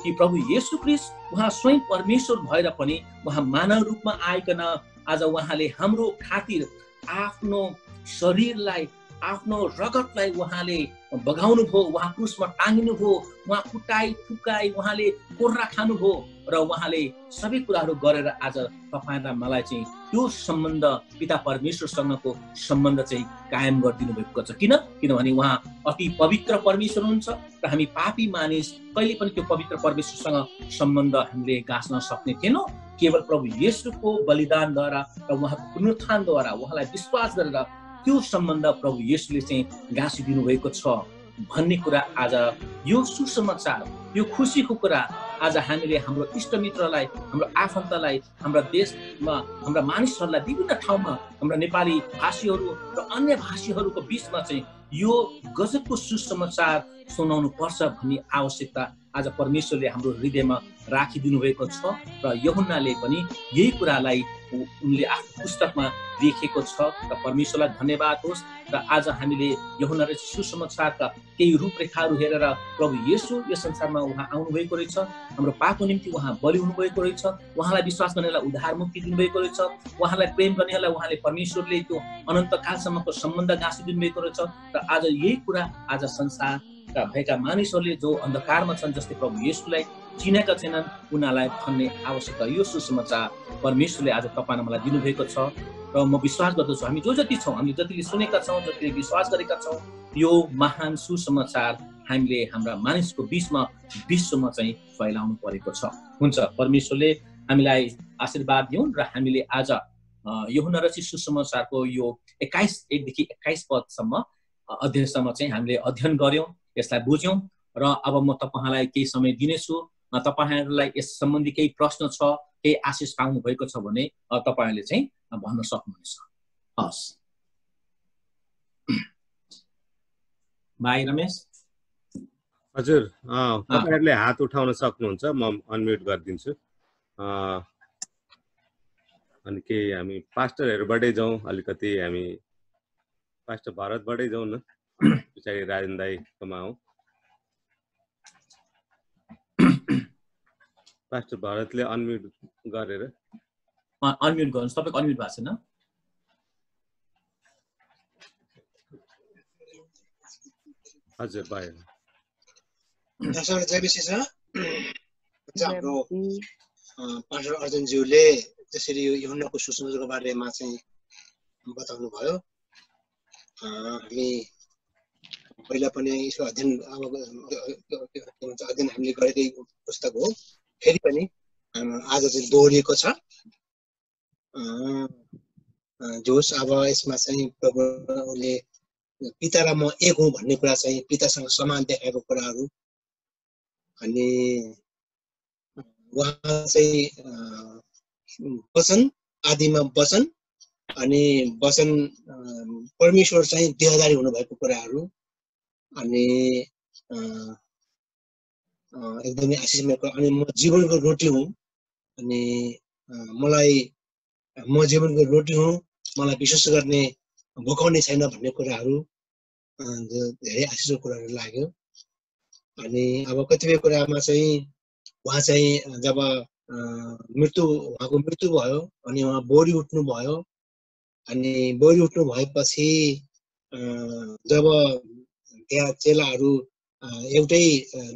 कि प्रभु येशू ख्रीष्ट उहाँ स्वयं परमेश्वर भएर पनि उहाँ मानव रूपमा आइकन आज उहाँले हाम्रो खातिर आफ्नो शरीरलाई, आफ्नो रगतलाई उहाँले बगाउनु भयो, उहाँ क्रुसमा टाँगिनु भयो, उहाँ कुटाई फुकाई उहाँले कोर्रा खानुभयो र उहाँले सबै कुराहरू गरेर आज तपाईँ र मलाई चाहिँ त्यो सम्बन्ध पिता परमेश्वरसँगको सम्बन्ध चाहिँ कायम गरिदिनु भएको छ। किनभने उहाँ अति पवित्र परमेश्वर हुनुहुन्छ र हामी पापी मानिस कहिले पनि त्यो पवित्र परमेश्वरसँग सम्बन्ध हामीले गाँच्न सक्ने थिएनौँ। केवल प्रभु येशूको बलिदानद्वारा र उहाँको पुनरुत्थानद्वारा उहाँलाई विश्वास गरेर त्यो सम्बन्ध प्रभु येशूले चाहिँ गाँसिदिनु भएको छ भन्ने कुरा आज यो सुसमाचार, यो खुसीको कुरा आज हामीले हाम्रो इष्टमित्रलाई, हाम्रो आफन्तलाई, हाम्रा देशमा हाम्रा मानिसहरूलाई विभिन्न ठाउँमा हाम्रा नेपाली भाषीहरू र अन्य भाषीहरूको बिचमा चाहिँ यो गजबको सुसमाचार सुनाउनु पर्छ भन्ने आवश्यकता आज परमेश्वरले हाम्रो हृदयमा राखिदिनु भएको छ र यूहन्नाले पनि यही कुरालाई उनले आफ्नो पुस्तकमा लेखेको छ र परमेश्वरलाई धन्यवाद होस्। र आज हामीले यूहन्ना र सुसमाचारका केही रूपरेखाहरू हेरेर प्रभु येशू यो संसारमा उहाँ आउनुभएको रहेछ, हाम्रो पापको निम्ति उहाँ बलि हुनुभएको रहेछ, उहाँलाई विश्वास गर्नेलाई उद्धार मुक्ति दिनुभएको रहेछ, उहाँलाई प्रेम गर्नेलाई उहाँले परमेश्वरले त्यो अनन्तकालसम्मको सम्बन्ध गाँसिदिनु भएको रहेछ। र आज यही कुरा आज संसारका भएका मानिसहरूले जो अन्धकारमा छन्, जस्तै प्रभु येशूलाई चिनेका छैनन्, उनीहरूलाई भन्ने आवश्यकता यो सुसमाचार परमेश्वरले आज तपाईँ मलाई दिनुभएको छ। र म विश्वास गर्दछु हामी जो जति छौँ, हामीले जतिले सुनेका छौँ, जतिले विश्वास गरेका छौँ, यो महान सुसमाचार हामीले हाम्रा मानिसको बिचमा विश्वमा चाहिँ फैलाउनु परेको छ। हुन्छ, परमेश्वरले हामीलाई आशीर्वाद दिउन् र हामीले आज यूहन्ना रचित सुसमाचारको यो 1देखि 21 पदसम्म अध्यायसम्म चाहिँ हामीले अध्ययन गर्यौँ, यसलाई बुझ्यौँ। र अब म तपाईँलाई केही समय दिनेछु। तपाईँहरूलाई यस सम्बन्धी केही प्रश्न छ, केही आशिष पाउनु भएको छ भने तपाईँहरूले चाहिँ भन्न सक्नुहुनेछ। हस् भाइ रमेश। हजुर, तपाईँहरूले हात उठाउन सक्नुहुन्छ, म अनम्युट गरिदिन्छु। अनि केही हामी पास्टरहरूबाटै जाउँ, अलिकति हामी पास्टर भरतबाटै जाउँ न, पछाडि राजन दाइकोमा आउँ। पास्टर भरतले अनम्युट गरेर अनम्युट गर्नुहोस्, तपाईँको अनम्युट भएको छैन। हजुर भयो। जय विशेष हाम्रो पास्टर अर्जुनज्यूले जसरी यो यूहन्नाको सुसमाचारको बारेमा चाहिँ बताउनु भयो। हामी पहिला पनि यसो अध्ययन हामीले गरेकै पुस्तक हो, फेरि पनि आज चाहिँ दोहोरिएको छ। जोस् अब यसमा चाहिँ प्रभुले पिता र म एक हुँ भन्ने कुरा चाहिँ पितासँग समान देखाएको कुराहरू, अनि उहाँ चाहिँ वचन, आदिमा वचन, अनि वचन परमेश्वर चाहिँ देहधारी हुनुभएको कुराहरू, अनि एकदमै आशिषमय कुरा। अनि म जीवनको रोटी हुँ, अनि म जीवनको रोटी हुँ, मलाई विश्वास गर्ने भोकाउने छैन भन्ने कुराहरू धेरै आशिषको कुराहरू लाग्यो। अनि अब कतिपय कुरामा चाहिँ उहाँ चाहिँ जब उहाँको मृत्यु भयो अनि उहाँ बोरी उठ्नु भयो, अनि बोरी उठ्नु भएपछि जब त्यहाँ चेलाहरू एउटै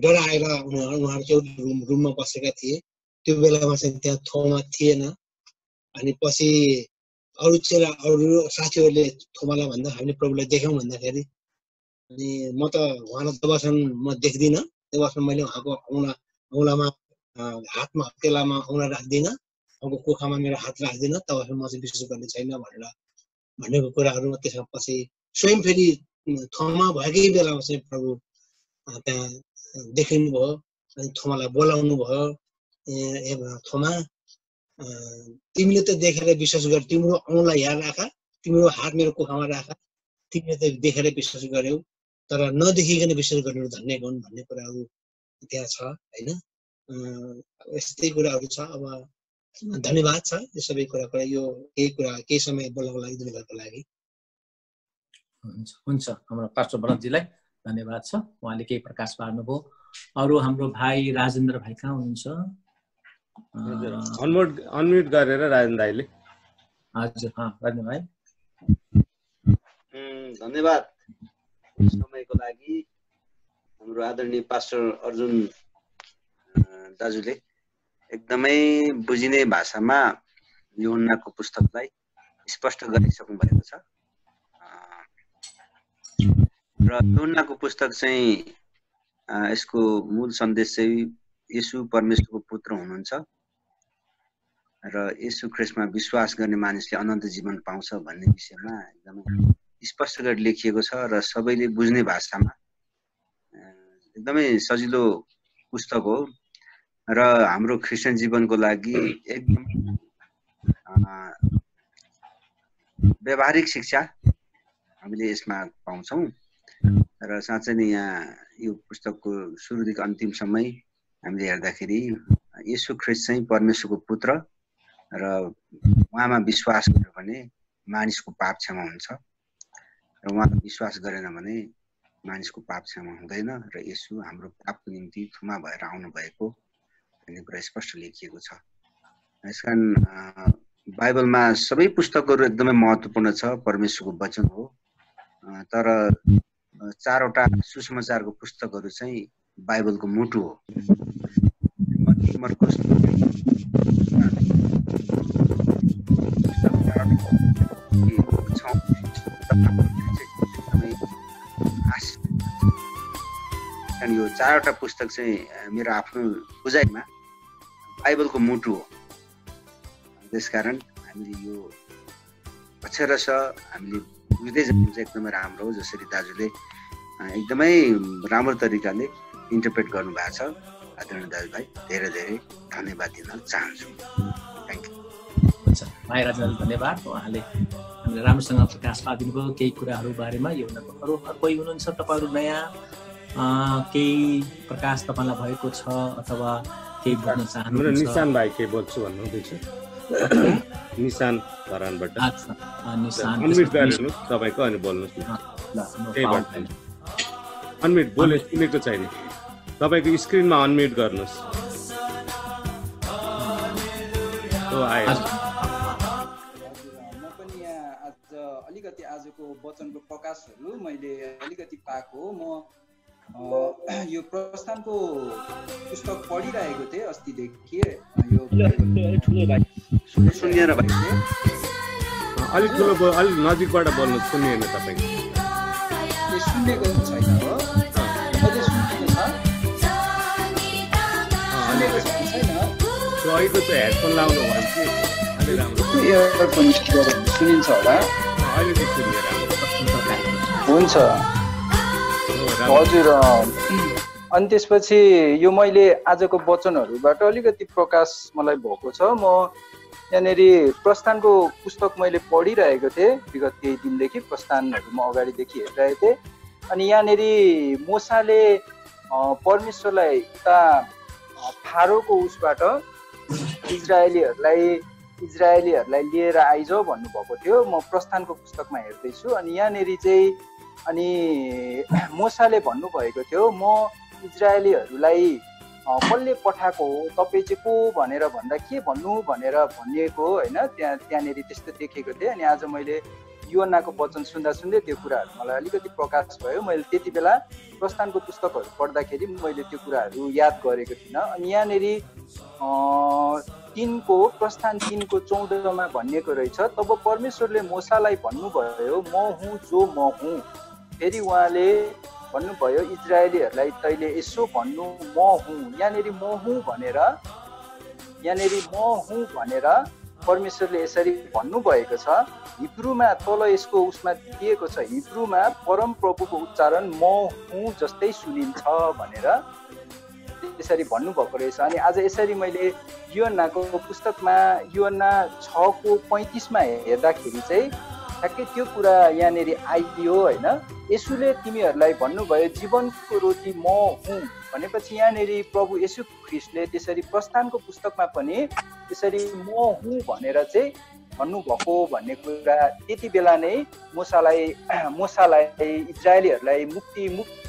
डराएर उहाँहरू एउटा रुममा बसेका थिए, त्यो बेलामा चाहिँ त्यहाँ थोमा थिएन। अनि पछि अरू साथीहरूले थोमालाई भन्दा हामीले प्रभुलाई देख्यौँ भन्दाखेरि, अनि म त उहाँलाई जबसम्म म देख्दिनँ तबसम्म मैले उहाँको औँलामा हातमा हत्केलामा औँला राख्दिनँ, उहाँको कोखामा मेरो हात राख्दिनँ, तबसम्म म चाहिँ विश्वास गर्ने छैन भनेर भनेको कुराहरू। त्यसमा पछि स्वयं फेरि थोमा भएकै बेलामा चाहिँ प्रभु त्यहाँ देखिनु भयो, अनि थोमालाई बोलाउनु भयो, थोमा तिमीले त देखेर विश्वास गर, तिम्रो औँला यहाँ राख, तिम्रो हात मेरो कोखामा राख, तिमीले त देखेर विश्वास गर्यौ, तर नदेखिकन विश्वास गर्नु धन्य हुन् भन्ने कुराहरू त्यहाँ छ होइन। यस्तै कुराहरू छ। अब धन्यवाद छ यो सबै कुराको, यो केही समय बोल्नको लागि दिनुभएको लागि। हुन्छ, हाम्रो पास्टर भरतजीलाई धन्यवाद छ, उहाँले केही प्रकाश पार्नुभयो। अरू हाम्रो भाइ राजेन्द्र भाइ कहाँ हुनुहुन्छ? अनम्युट गरेर राजन दाइले। हजुर, राजेन्द्र भाइ। धन्यवाद। समयको लागि हाम्रो आदरणीय पास्टर अर्जुन दाजुले एकदमै बुझिने भाषामा यूहन्नाको पुस्तकलाई स्पष्ट गरिसक्नु भएको छ र यूहन्नाको पुस्तक चाहिँ यसको मूल सन्देश चाहिँ येशू परमेश्वरको पुत्र हुनुहुन्छ र येशू ख्रिस्टमा विश्वास गर्ने मानिसले अनन्त जीवन पाउँछ भन्ने विषयमा एकदमै स्पष्ट गरी लेखिएको छ र सबैले बुझ्ने भाषामा एकदमै सजिलो पुस्तक हो र हाम्रो क्रिस्चियन जीवनको लागि एकदम व्यावहारिक शिक्षा हामीले यसमा पाउँछौँ र साँच्चै नै यहाँ यो पुस्तकको सुरुदेखि अन्तिमसम्म हामीले हेर्दाखेरि येशू ख्रिस्ट चाहिँ परमेश्वरको पुत्र र उहाँमा विश्वास गर्यो भने मानिसको पाप क्षमा हुन्छ र उहाँमा विश्वास गरेन भने मानिसको पाप क्षमा हुँदैन र येशू हाम्रो पापको निम्ति थुमा भएर आउनु भएको भन्ने कुरा स्पष्ट लेखिएको छ। यसकारण बाइबलमा सबै पुस्तकहरू एकदमै महत्त्वपूर्ण छ, परमेश्वरको वचन हो, तर चारवटा सुसमाचारको पुस्तकहरू चाहिँ बाइबलको मुटु हो। मर्कुस यो चारवटा पुस्तक चाहिँ मेरो आफ्नो बुझाइमा बाइबलको मुटु हो। त्यसकारण हामीले यो अक्षरश हामीले बुझ्दै जानु चाहिँ एकदमै राम्रो हो, जसरी दाजुले एकदमै राम्रो तरिकाले इन्टरप्रेट गर्नु भएको छ। आदरणीय दाजुभाइ धेरै धेरै धन्यवाद दिन चाहन्छु। Thank you. हुन्छ भाइ राजालाई धन्यवाद, उहाँले हामीलाई राम्रोसँग प्रकाश पारिदिनु भयो केही कुराहरू बारेमा। यो अरू कोही हुनुहुन्छ तपाईँहरू नयाँ केही प्रकाश तपाईँलाई भएको छ अथवा केही बोल्न चाहनुहुन्छ? निशान भाइ के बोल्छु भन्नुहुँदैछ? निशान धरानबाट अनम्युट गरिदिनुहोस् तपाईँको अनि बोल्नुहोस् न। अनम्युट बोले सुनेको छैन, तपाईँको स्क्रिनमा अनम्युट गर्नुहोस्। म पनि यहाँ आज अलिकति आजको वचनको प्रकाशहरू मैले अलिकति पाएको हो। म यो प्रस्थानको पुस्तक पढिरहेको थिएँ अस्तिदेखि। यो सुनिएन भाइ, अलिक ठुलो अलिक नजिकबाट बोल्नु, सुनिएन तपाईँको। सुनेको छैन हो? अहिले सुनेको छ? अहिले त हेडफोन लाउनु भयो कि अलि राम्रो इयरफोन सुनिन्छ होला? अहिले त सुनिएर हुन्छ हजुर। अनि त्यसपछि यो मैले आजको वचनहरूबाट अलिकति प्रकाश मलाई भएको छ। म यहाँनिर प्रस्थानको पुस्तक मैले पढिरहेको थिएँ विगत केही दिनदेखि, प्रस्थानहरू म अगाडिदेखि हेरिरहेको थिएँ। अनि यहाँनिर मोसाले परमेश्वरलाई उता फारोको उसबाट इजरायलीहरूलाई लिएर आइज भन्नुभएको थियो। म प्रस्थानको पुस्तकमा हेर्दैछु अनि यहाँनिर चाहिँ अनि मोसाले भन्नुभएको थियो, म इजरायलीहरूलाई कसले पठाएको हो, तपाईँ चाहिँ को भनेर भन्दा के भन्नु भनेर भनिएको होइन, त्यहाँनिर त्यस्तो देखेको थिएँ। अनि आज मैले यूहन्नाको वचन सुन्दा सुन्दै त्यो कुराहरू मलाई अलिकति प्रकाश भयो। मैले त्यति बेला प्रस्थानको पुस्तकहरू पढ्दाखेरि मैले त्यो कुराहरू याद गरेको थिइनँ। अनि यहाँनिर प्रस्थान 3:14 भनिएको रहेछ, तब परमेश्वरले मोसालाई भन्नुभयो, म हुँ जो म हुँ। फेरि उहाँले भन्नुभयो इजरायलीहरूलाई, तैँले यसो भन्नु म हुँ। यहाँनिर म हुँ भनेर परमेश्वरले यसरी भन्नुभएको छ। हिब्रूमा तल यसको उसमा दिएको छ, हिब्रूमा परम प्रभुको उच्चारण म हुँ जस्तै सुनिन्छ भनेर यसरी भन्नुभएको रहेछ। अनि आज यसरी मैले यूहन्नाको पुस्तकमा यूहन्ना 6:35 हेर्दाखेरि चाहिँ ठ्याक्कै त्यो कुरा यहाँनिर आइदियो होइन। येशूले तिमीहरूलाई भन्नुभयो जीवनको रोटी म हुँ भनेपछि यहाँनिर प्रभु येशू ख्रिस्टले त्यसरी प्रस्थानको पुस्तकमा पनि त्यसरी म हुँ भनेर चाहिँ भन्नुभएको भन्ने कुरा त्यति बेला नै मोसालाई इजरायलीहरूलाई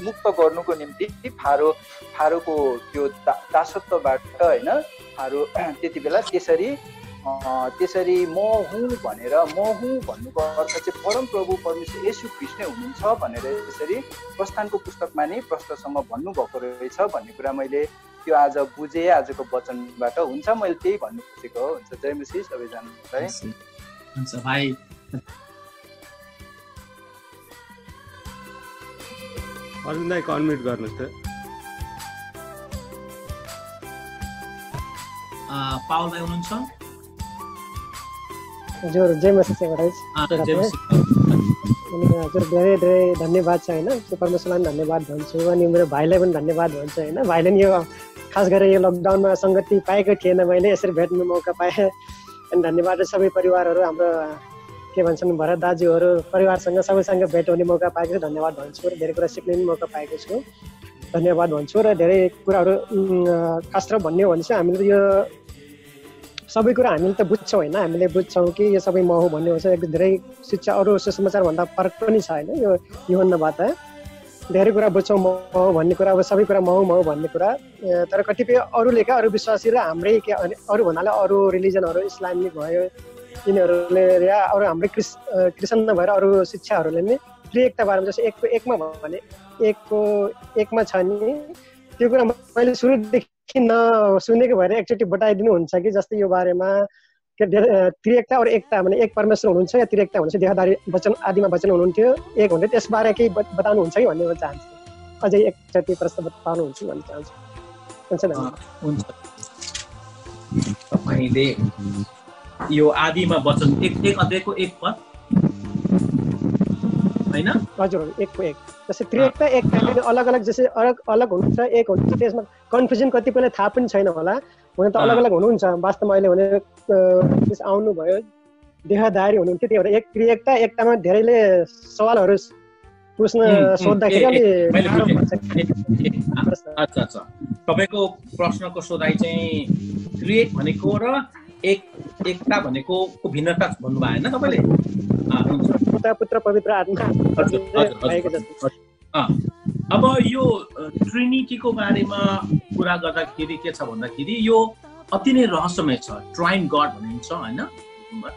मुक्त गर्नुको निम्ति फारोको त्यो दासत्वबाट होइन, फारो त्यति बेला त्यसरी त्यसरी म हुँ भनेर म हुँ भन्नुको अर्थ चाहिँ परमप्रभु परमेश्वर येशू ख्रीष्ट नै हुनुहुन्छ भनेर यसरी प्रस्थानको पुस्तकमा नै प्रश्नसँग भन्नुभएको रहेछ भन्ने कुरा मैले त्यो आज बुझेँ आजको वचनबाट। हुन्छ, मैले त्यही भन्नु खोजेको हो। हुन्छ, जय मसीह सबैजनालाई। हुन्छ भाइ। अर्जुन दाइ कन्मिट गर्नुहोस् त। पावल भाइ हुनुहुन्छ? हजुर, जय मसीह महाराज। हजुर, धेरै धेरै धन्यवाद छ होइन, परमेश्वरलाई पनि धन्यवाद भन्छु अनि मेरो भाइलाई पनि धन्यवाद भन्छु होइन। भाइले नि यो खास गरेर यो लकडाउनमा सङ्गति पाएको थिएन, मैले यसरी भेट्नु मौका पाएँ अनि धन्यवाद। सबै परिवारहरू हाम्रो के भन्छन् भरत दाजुहरू परिवारसँग सबैसँग भेट हुने मौका पाएको छु, धन्यवाद भन्छु। र धेरै कुरा सिक्ने पनि मौका पाएको छु, धन्यवाद भन्छु। र धेरै कुराहरू खास र भन्ने हो भने चाहिँ हामीले यो सबै कुरा हामीले त बुझ्छौँ होइन, हामीले बुझ्छौँ कि यो सबै म हो भन्ने हुन्छ। एकदम धेरै शिक्षा अरू सुसमाचारभन्दा फरक पनि छ होइन। यो यूहन्नाबाट धेरै कुरा बुझ्छौँ म हो भन्ने कुरा, अब सबै कुरा म हो भन्ने कुरा। तर कतिपय अरूले क्या अरू विश्वासी र हाम्रै के अरू भन्नाले अरू रिलिजनहरू इस्लामिक भयो यिनीहरूले या अरू हाम्रै क्रिस्चियन नभएर अरू शिक्षाहरूले नै त्रिएकता बारेमा जस्तो एकको एकमा भयो भने एकको एकमा छ नि, त्यो कुरा मैले सुरुदेखि नसुनेको भएर एकचोटि बताइदिनुहुन्छ कि जस्तै यो बारेमा त्रिएकता और एकता भने एक परमेश्वर हुनुहुन्छ या त्रिएकता हुन्छ देहधारी वचन आदिमा वचन हुनुहुन्थ्यो एक हुन्थ्यो, त्यसबारे केही बताउनुहुन्छ कि भन्ने म चाहन्छु। अझै एकचोटि प्रश्न बताउनुहुन्छ भन्ने चाहन्छु। हुन्छ, तपाईँले यो आदिमा वचन एक अध्यायको एक पद होइन? हजुर, एकको एक। जस्तै त्रिएकता एकता अलग अलग जस्तै अलग हुनुहुन्छ एक हुन्छ, त्यसमा कन्फ्युजन कतिपयलाई थाहा पनि छैन होला। हुन त अलग अलग हुनुहुन्छ, वास्तवमा अहिले भने आउनुभयो देहधारी हुनुहुन्थ्यो, त्यही भएर एक त्रिएकता एकतामा धेरैले सवालहरू सोद्धाखेरि अच्छा, तपाईँको प्रश्नको सोधाइ चाहिँ त्रिएक भनेको र एकता भनेको भिन्नता भन्नुभयो होइन तपाईँले? पुत्र पवित्र आत्मा। अब यो ट्रिनिटीको बारेमा कुरा गर्दाखेरि के छ भन्दाखेरि यो अति नै रहस्यमय छ। ट्राइन गड भनिन्छ होइन,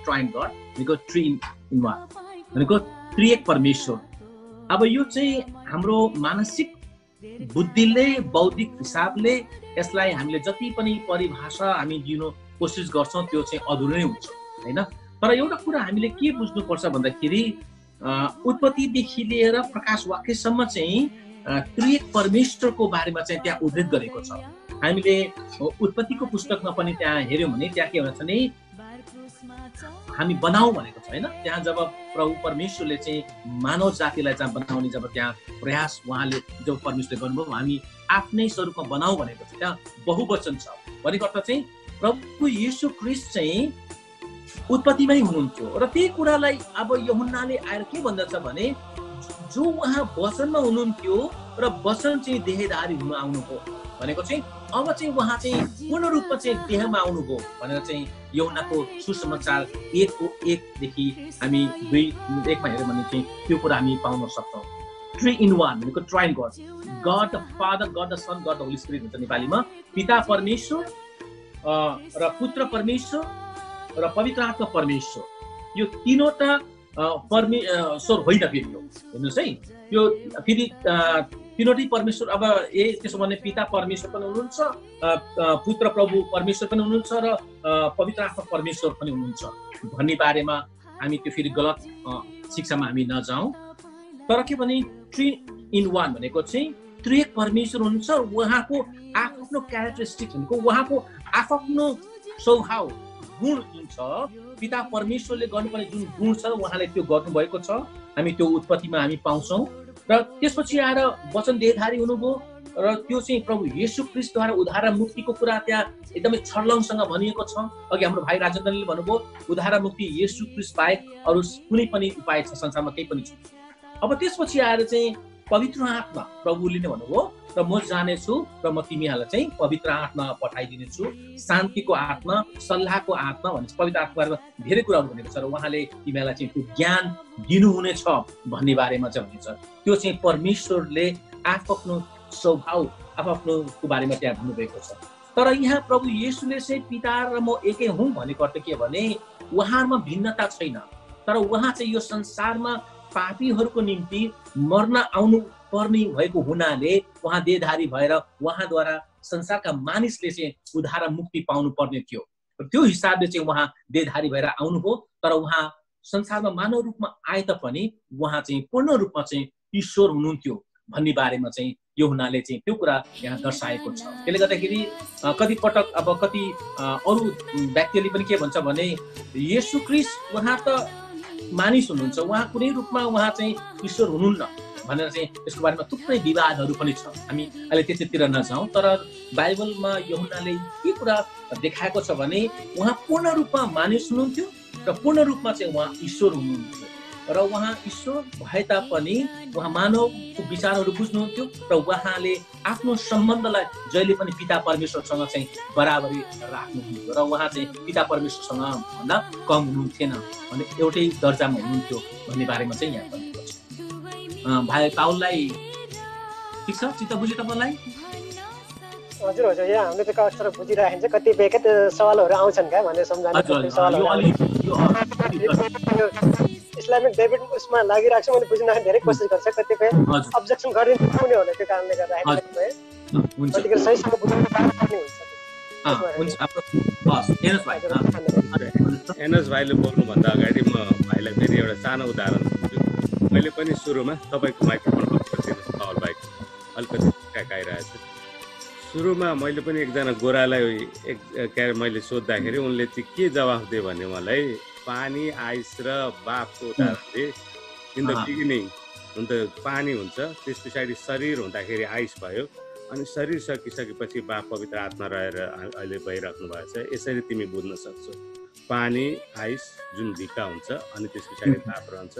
ट्राइन गड भनेको थ्री इन वान भनेको त्रिएक परमेश्वर। अब यो चाहिँ हाम्रो मानसिक बुद्धिले बौद्धिक हिसाबले यसलाई हामीले जति पनि परिभाषा हामी दिनु कोसिस गर्छौँ त्यो चाहिँ अधुरै हुन्छ होइन। तर एउटा कुरा हामीले के बुझ्नुपर्छ भन्दाखेरि उत्पत्तिदेखि लिएर प्रकाश वाक्यसम्म चाहिँ त्रिएक परमेश्वरको बारेमा चाहिँ त्यहाँ उद्धृत गरेको छ। हामीले उत्पत्तिको पुस्तकमा पनि त्यहाँ हेऱ्यौँ भने त्यहाँ के भन्छ भने हामी बनाऊ भनेको छ होइन। त्यहाँ जब प्रभु परमेश्वरले चाहिँ मानव जातिलाई चाहिँ बनाउने जब त्यहाँ प्रयास उहाँले जब परमेश्वरले गर्नुभयो हामी आफ्नै स्वरूपमा बनाऊ भनेको छ, त्यहाँ बहुवचन छ भनेको अर्थ चाहिँ प्रभु येशू ख्रीष्ट चाहिँ उत्पत्तिमै हुनुहुन्थ्यो। र त्यही कुरालाई अब यूहन्नाले आएर के भन्दछ भने जो उहाँ वचनमा हुनुहुन्थ्यो र वचन चाहिँ देहधारी हुन आउनुभयो भनेको चाहिँ अब चाहिँ उहाँ चाहिँ पूर्ण रूपमा चाहिँ देहमा आउनुभयो भनेर चाहिँ यूहन्नाको सुसमाचार 1:1देखि हामी 2:1मा हेऱ्यौँ भने चाहिँ त्यो कुरा हामी पाउन सक्छौँ। 3 in 1 भनेको triune God, God the Father, God the Son, God the Holy Spirit हुन्छ नेपालीमा। पिता परमेश्वर र पुत्र परमेश्वर र पवित्र आत्मा परमेश्वर, यो तीनवटा परमेश्वर होइन फेरि यो हेर्नुहोस् है। यो फेरि तीनवटै परमेश्वर। अब त्यसो भने पिता परमेश्वर पनि हुनुहुन्छ, पुत्र प्रभु परमेश्वर पनि हुनुहुन्छ र पवित्र आत्मा परमेश्वर पनि हुनुहुन्छ भन्ने बारेमा हामी त्यो फेरि गलत शिक्षामा हामी नजाउँ। तर के भने 3 in 1 भनेको चाहिँ त्रिएक परमेश्वर हुनुहुन्छ, उहाँको आफ्नो क्यारेक्टरिस्टिक्स भनेको उहाँको आफ्नो स्वभाव गुण जुन छ पिता परमेश्वरले गर्नुपर्ने जुन गुण छ उहाँले त्यो गर्नुभएको छ। हामी त्यो उत्पत्तिमा हामी पाउँछौँ। र त्यसपछि आएर वचन देहधारी हुनुभयो र त्यो चाहिँ प्रभु येशू ख्रीष्टद्वारा उद्धार र मुक्तिको कुरा त्यहाँ एकदमै छर्लङसँग भनिएको छ। अघि हाम्रो भाइ राजेन्द्रले भन्नुभयो उद्धार र मुक्ति येशू ख्रीष्ट बाहेक अरू कुनै पनि उपाय छ संसारमा, केही पनि छैन। अब त्यसपछि आएर चाहिँ पवित्र आत्मा प्रभुले नै भन्नुभयो र म जानेछु र म तिमीहरूलाई चाहिँ पवित्र आत्मा पठाइदिनेछु, शान्तिको आत्मा, सल्लाहको आत्मा भनेपछि पवित्र आत्मामा धेरै कुराहरू भनेको छ र उहाँले तिमीहरूलाई चाहिँ त्यो ज्ञान दिनुहुनेछ भन्ने बारेमा चाहिँ भनिन्छ। त्यो चाहिँ परमेश्वरले आफ्नो स्वभाव आफ्नोको बारेमा त्यहाँ भन्नुभएको छ। तर यहाँ प्रभु येशूले चाहिँ पिता र म एकै हुँ भनेको अर्थ के भने उहाँहरूमा भिन्नता छैन, तर उहाँ चाहिँ यो संसारमा पापीहरूको निम्ति मर्न आउनु पर्ने भएको हुनाले उहाँ देहधारी भएर उहाँद्वारा संसारका मानिसले चाहिँ उद्धार र मुक्ति पाउनु पर्ने थियो। त्यो हिसाबले चाहिँ उहाँ देहधारी भएर आउनु हो, तर उहाँ संसारमा मानव रूपमा आए तापनि उहाँ चाहिँ पूर्ण रूपमा चाहिँ ईश्वर हुनुहुन्थ्यो भन्ने बारेमा चाहिँ यूहन्नाले चाहिँ त्यो कुरा यहाँ दर्शाएको छ। त्यसले गर्दाखेरि कति पटक अब कति अरू व्यक्तिले पनि के भन्छ भने येशू ख्रीष्ट उहाँ त मानिस हुनुहुन्छ, उहाँ कुनै रूपमा उहाँ चाहिँ ईश्वर हुनुहुन्न भनेर चाहिँ यसको बारेमा थुप्रै विवादहरू पनि छ। हामी अहिले त्यतितिर नजाउँ, तर बाइबलमा यूहन्नाले के कुरा देखाएको छ भने उहाँ पूर्ण रूपमा मानिस हुनुहुन्थ्यो र पूर्ण रूपमा चाहिँ उहाँ ईश्वर हुनुहुन्थ्यो र उहाँ ईश्वर भए तापनि उहाँ मानवको विचारहरू बुझ्नुहुन्थ्यो र उहाँले आफ्नो सम्बन्धलाई जहिले पनि पिता परमेश्वरसँग चाहिँ बराबरी राख्नुहुन्थ्यो र उहाँ चाहिँ पिता परमेश्वरसँग भन्दा कम हुनुहुन्थेन भने एउटै दर्जामा हुनुहुन्थ्यो भन्ने बारेमा चाहिँ यहाँ भनेको छ। भाइ पाउललाई ठिक छ, चित्त बुझ्यो तपाईँलाई? हजुर हजुर, यहाँ हामीले चाहिँ अक्सर बुझिरहेको हुन्छ, कतिपय के सवालहरू आउँछन् क्या भनेर सम्झाउनु इस्लामिक डेबिट उसमा लागिरहेको छ। मैले बुझ्न धेरै कोसिस गर्छ, कतिपय अब्जेक्सन गरिदिनु पाउने होला, त्यो कारणले गर्दाखेरि कतिखेर सहीसँग बुझाउनु पर्ने हुन्छ। एनएस भाइले बोल्नुभन्दा अगाडि म भाइलाई फेरि एउटा सानो उदाहरण दिन्छु। मैले पनि सुरुमा तपाईँको माइक्रोफोन अफ गरिदिनुहोस् पावल भाइ, अलिकति काकाइरहेको छु। सुरुमा मैले पनि एकजना गोरालाई मैले सोद्धाखेरि उनले चाहिँ के जवाफ दियो भने मलाई पानी आइस र बाफको उदाहरण दिए। इन द बिगिनिङ हुन त पानी हुन्छ, त्यस पछाडि शरीर हुँदाखेरि आइस भयो, अनि शरीर सकिसकेपछि बाफ पवित्र आत्मा रहेर अहिले भइराख्नु भएको छ। यसरी तिमी बुझ्न सक्छौ, पानी आइस जुन भिक्का हुन्छ अनि त्यस पछाडि बाफ रहन्छ,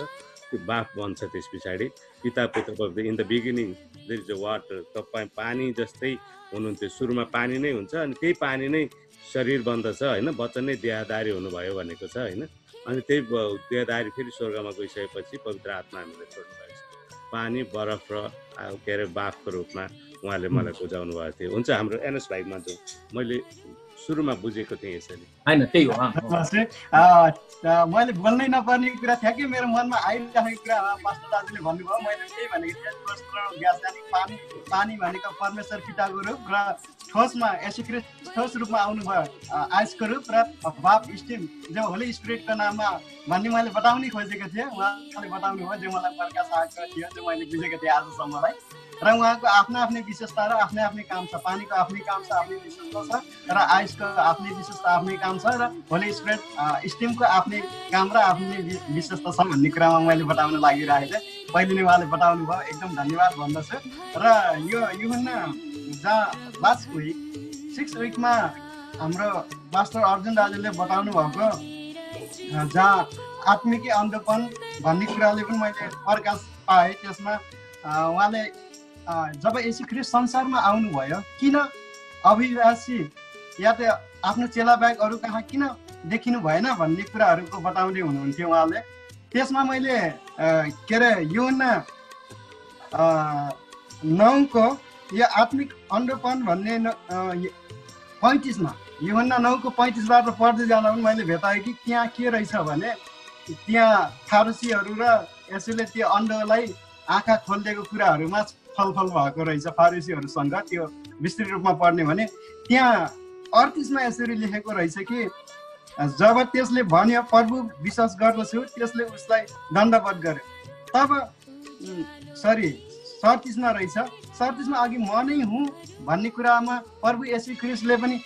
त्यो बाफ बन्छ। त्यस पछाडि पिता पुत्र पवित्र in the beginning there is a water, तपाईँ पानी जस्तै हुनुहुन्थ्यो, सुरुमा पानी नै हुन्छ अनि त्यही पानी नै शरीर बन्दछ होइन, वचन नै देहधारी हुनुभयो भनेको छ होइन। अनि त्यही देहधारी फेरि स्वर्गमा गइसकेपछि पवित्र आत्मा हामीले छोड्नु भएको छ। पानी बरफ र के अरे बाफको रूपमा उहाँले मलाई बुझाउनु भएको थियो। हुन्छ, हाम्रो एनएस भाइमा जो मैले सुरुमा बुझेको थिएँ यसरी हैन, त्यही हो। मैले बोल्नै नपर्ने कुरा थियो कि मेरो मनमा आइरहेको कुरा पास्टर दाजुले भन्नुभयो, मैले त्यही भनेको थिएँ। ग्यास पानी पानी भनेको परमेश्वर पिताको रूप र ठोसमा येशू ख्रीष्ट ठोस रूपमा आउनुभयो आइसको रूप र बाप स्टिम जो होली स्पिरिटको नाममा भन्ने मैले बताउनै खोजेको थिएँ। उहाँले बताउनु भयो जो मलाई प्रकाश आएको थियो, जो मैले बुझेको थिएँ आजसम्मलाई। र उहाँको आफ्नो आफ्नै विशेषता र आफ्नै आफ्नै काम छ। पानीको आफ्नै काम छ, आफ्नै विशेषता छ, र आइसको आफ्नै विशेषता आफ्नै काम छ, र होली स्पिरिट स्टिमको आफ्नै काम र आफ्नै विशेषता छ भन्ने कुरामा मैले बताउन लागिरहेको थिएँ। पहिले नै उहाँले बताउनु भयो, एकदम धन्यवाद भन्दछु। र यो यूहन्ना जहाँ लास्ट विक 6 विकमा हाम्रो पास्टर अर्जुन दाजुले बताउनु भएको जहाँ आत्मिकी अन्धोपन भन्ने कुराले पनि मैले प्रकाश पाएँ। त्यसमा उहाँले जब येशू ख्रीष्ट संसारमा आउनुभयो किन अभिवासी या त आफ्नो चेला बाहेक अरू कहाँ किन देखिनु भएन भन्ने कुराहरूको बताउँदै हुनुहुन्थ्यो उहाँले। त्यसमा मैले के अरे यूहन्ना 9को यो आत्मिक अन्धोपन भन्ने 35मा यूहन्ना 9को 35बाट पढ्दै जाँदा पनि मैले भेटाएँ कि त्यहाँ के रहेछ भने त्यहाँ फारसीहरू र यसैले त्यो अन्धलाई आँखा खोलिदिएको कुराहरूमा छलफल भएको रहेछ फारसीहरूसँग। त्यो विस्तृत रूपमा पढ्ने भने त्यहाँ 38मा यसरी लेखेको रहेछ कि जब त्यसले भन्यो प्रभु विश्वास गर्दछु, त्यसले उसलाई दण्डवत गर्यो। तब 37मा रहेछ, 37मा अघि म नै हुँ भन्ने कुरामा प्रभु येशू ख्रीष्टले पनि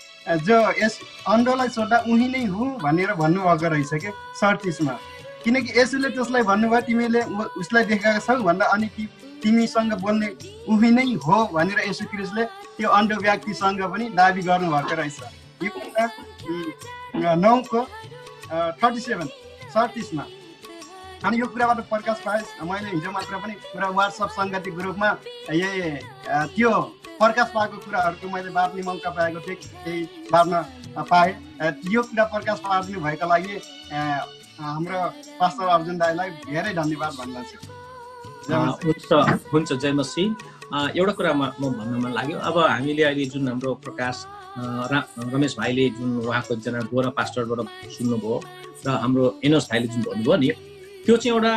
जो यस अन्धलाई सोद्धा उही नै हुँ भनेर भन्नुभएको रहेछ कि 37मा। किनकि येशूले त्यसलाई भन्नुभयो तिमीले उसलाई देखेका छौ भन्दा अनि तिमीसँग बोल्ने उही नै हो भनेर येशू ख्रीष्टले त्यो अन्ध व्यक्तिसँग पनि दाबी गर्नुभएको रहेछ। यो 9को 37-37मा। अनि यो कुराबाट प्रकाश पाएँ मैले हिजो मात्र पनि पुरा वाट्सएप सङ्गति ग्रुपमा यही त्यो प्रकाश पाएको कुराहरूको मैले बाँड्ने मौका पाएको थिएँ, त्यही बाँड्न पाएँ। यो कुरा प्रकाश पार्नु भएको लागि हाम्रो पास्टर अर्जुन दाईलाई धेरै धन्यवाद भन्दछु। हुन्छ जय मसीह। एउटा कुरा म भन्न मन लाग्यो। अब हामीले अहिले जुन हाम्रो प्रकाश रमेश भाइले जुन उहाँको एकजना गोरा पास्टरबाट सुन्नुभयो र हाम्रो एनोस भाइले जुन भन्नुभयो नि, त्यो चाहिँ एउटा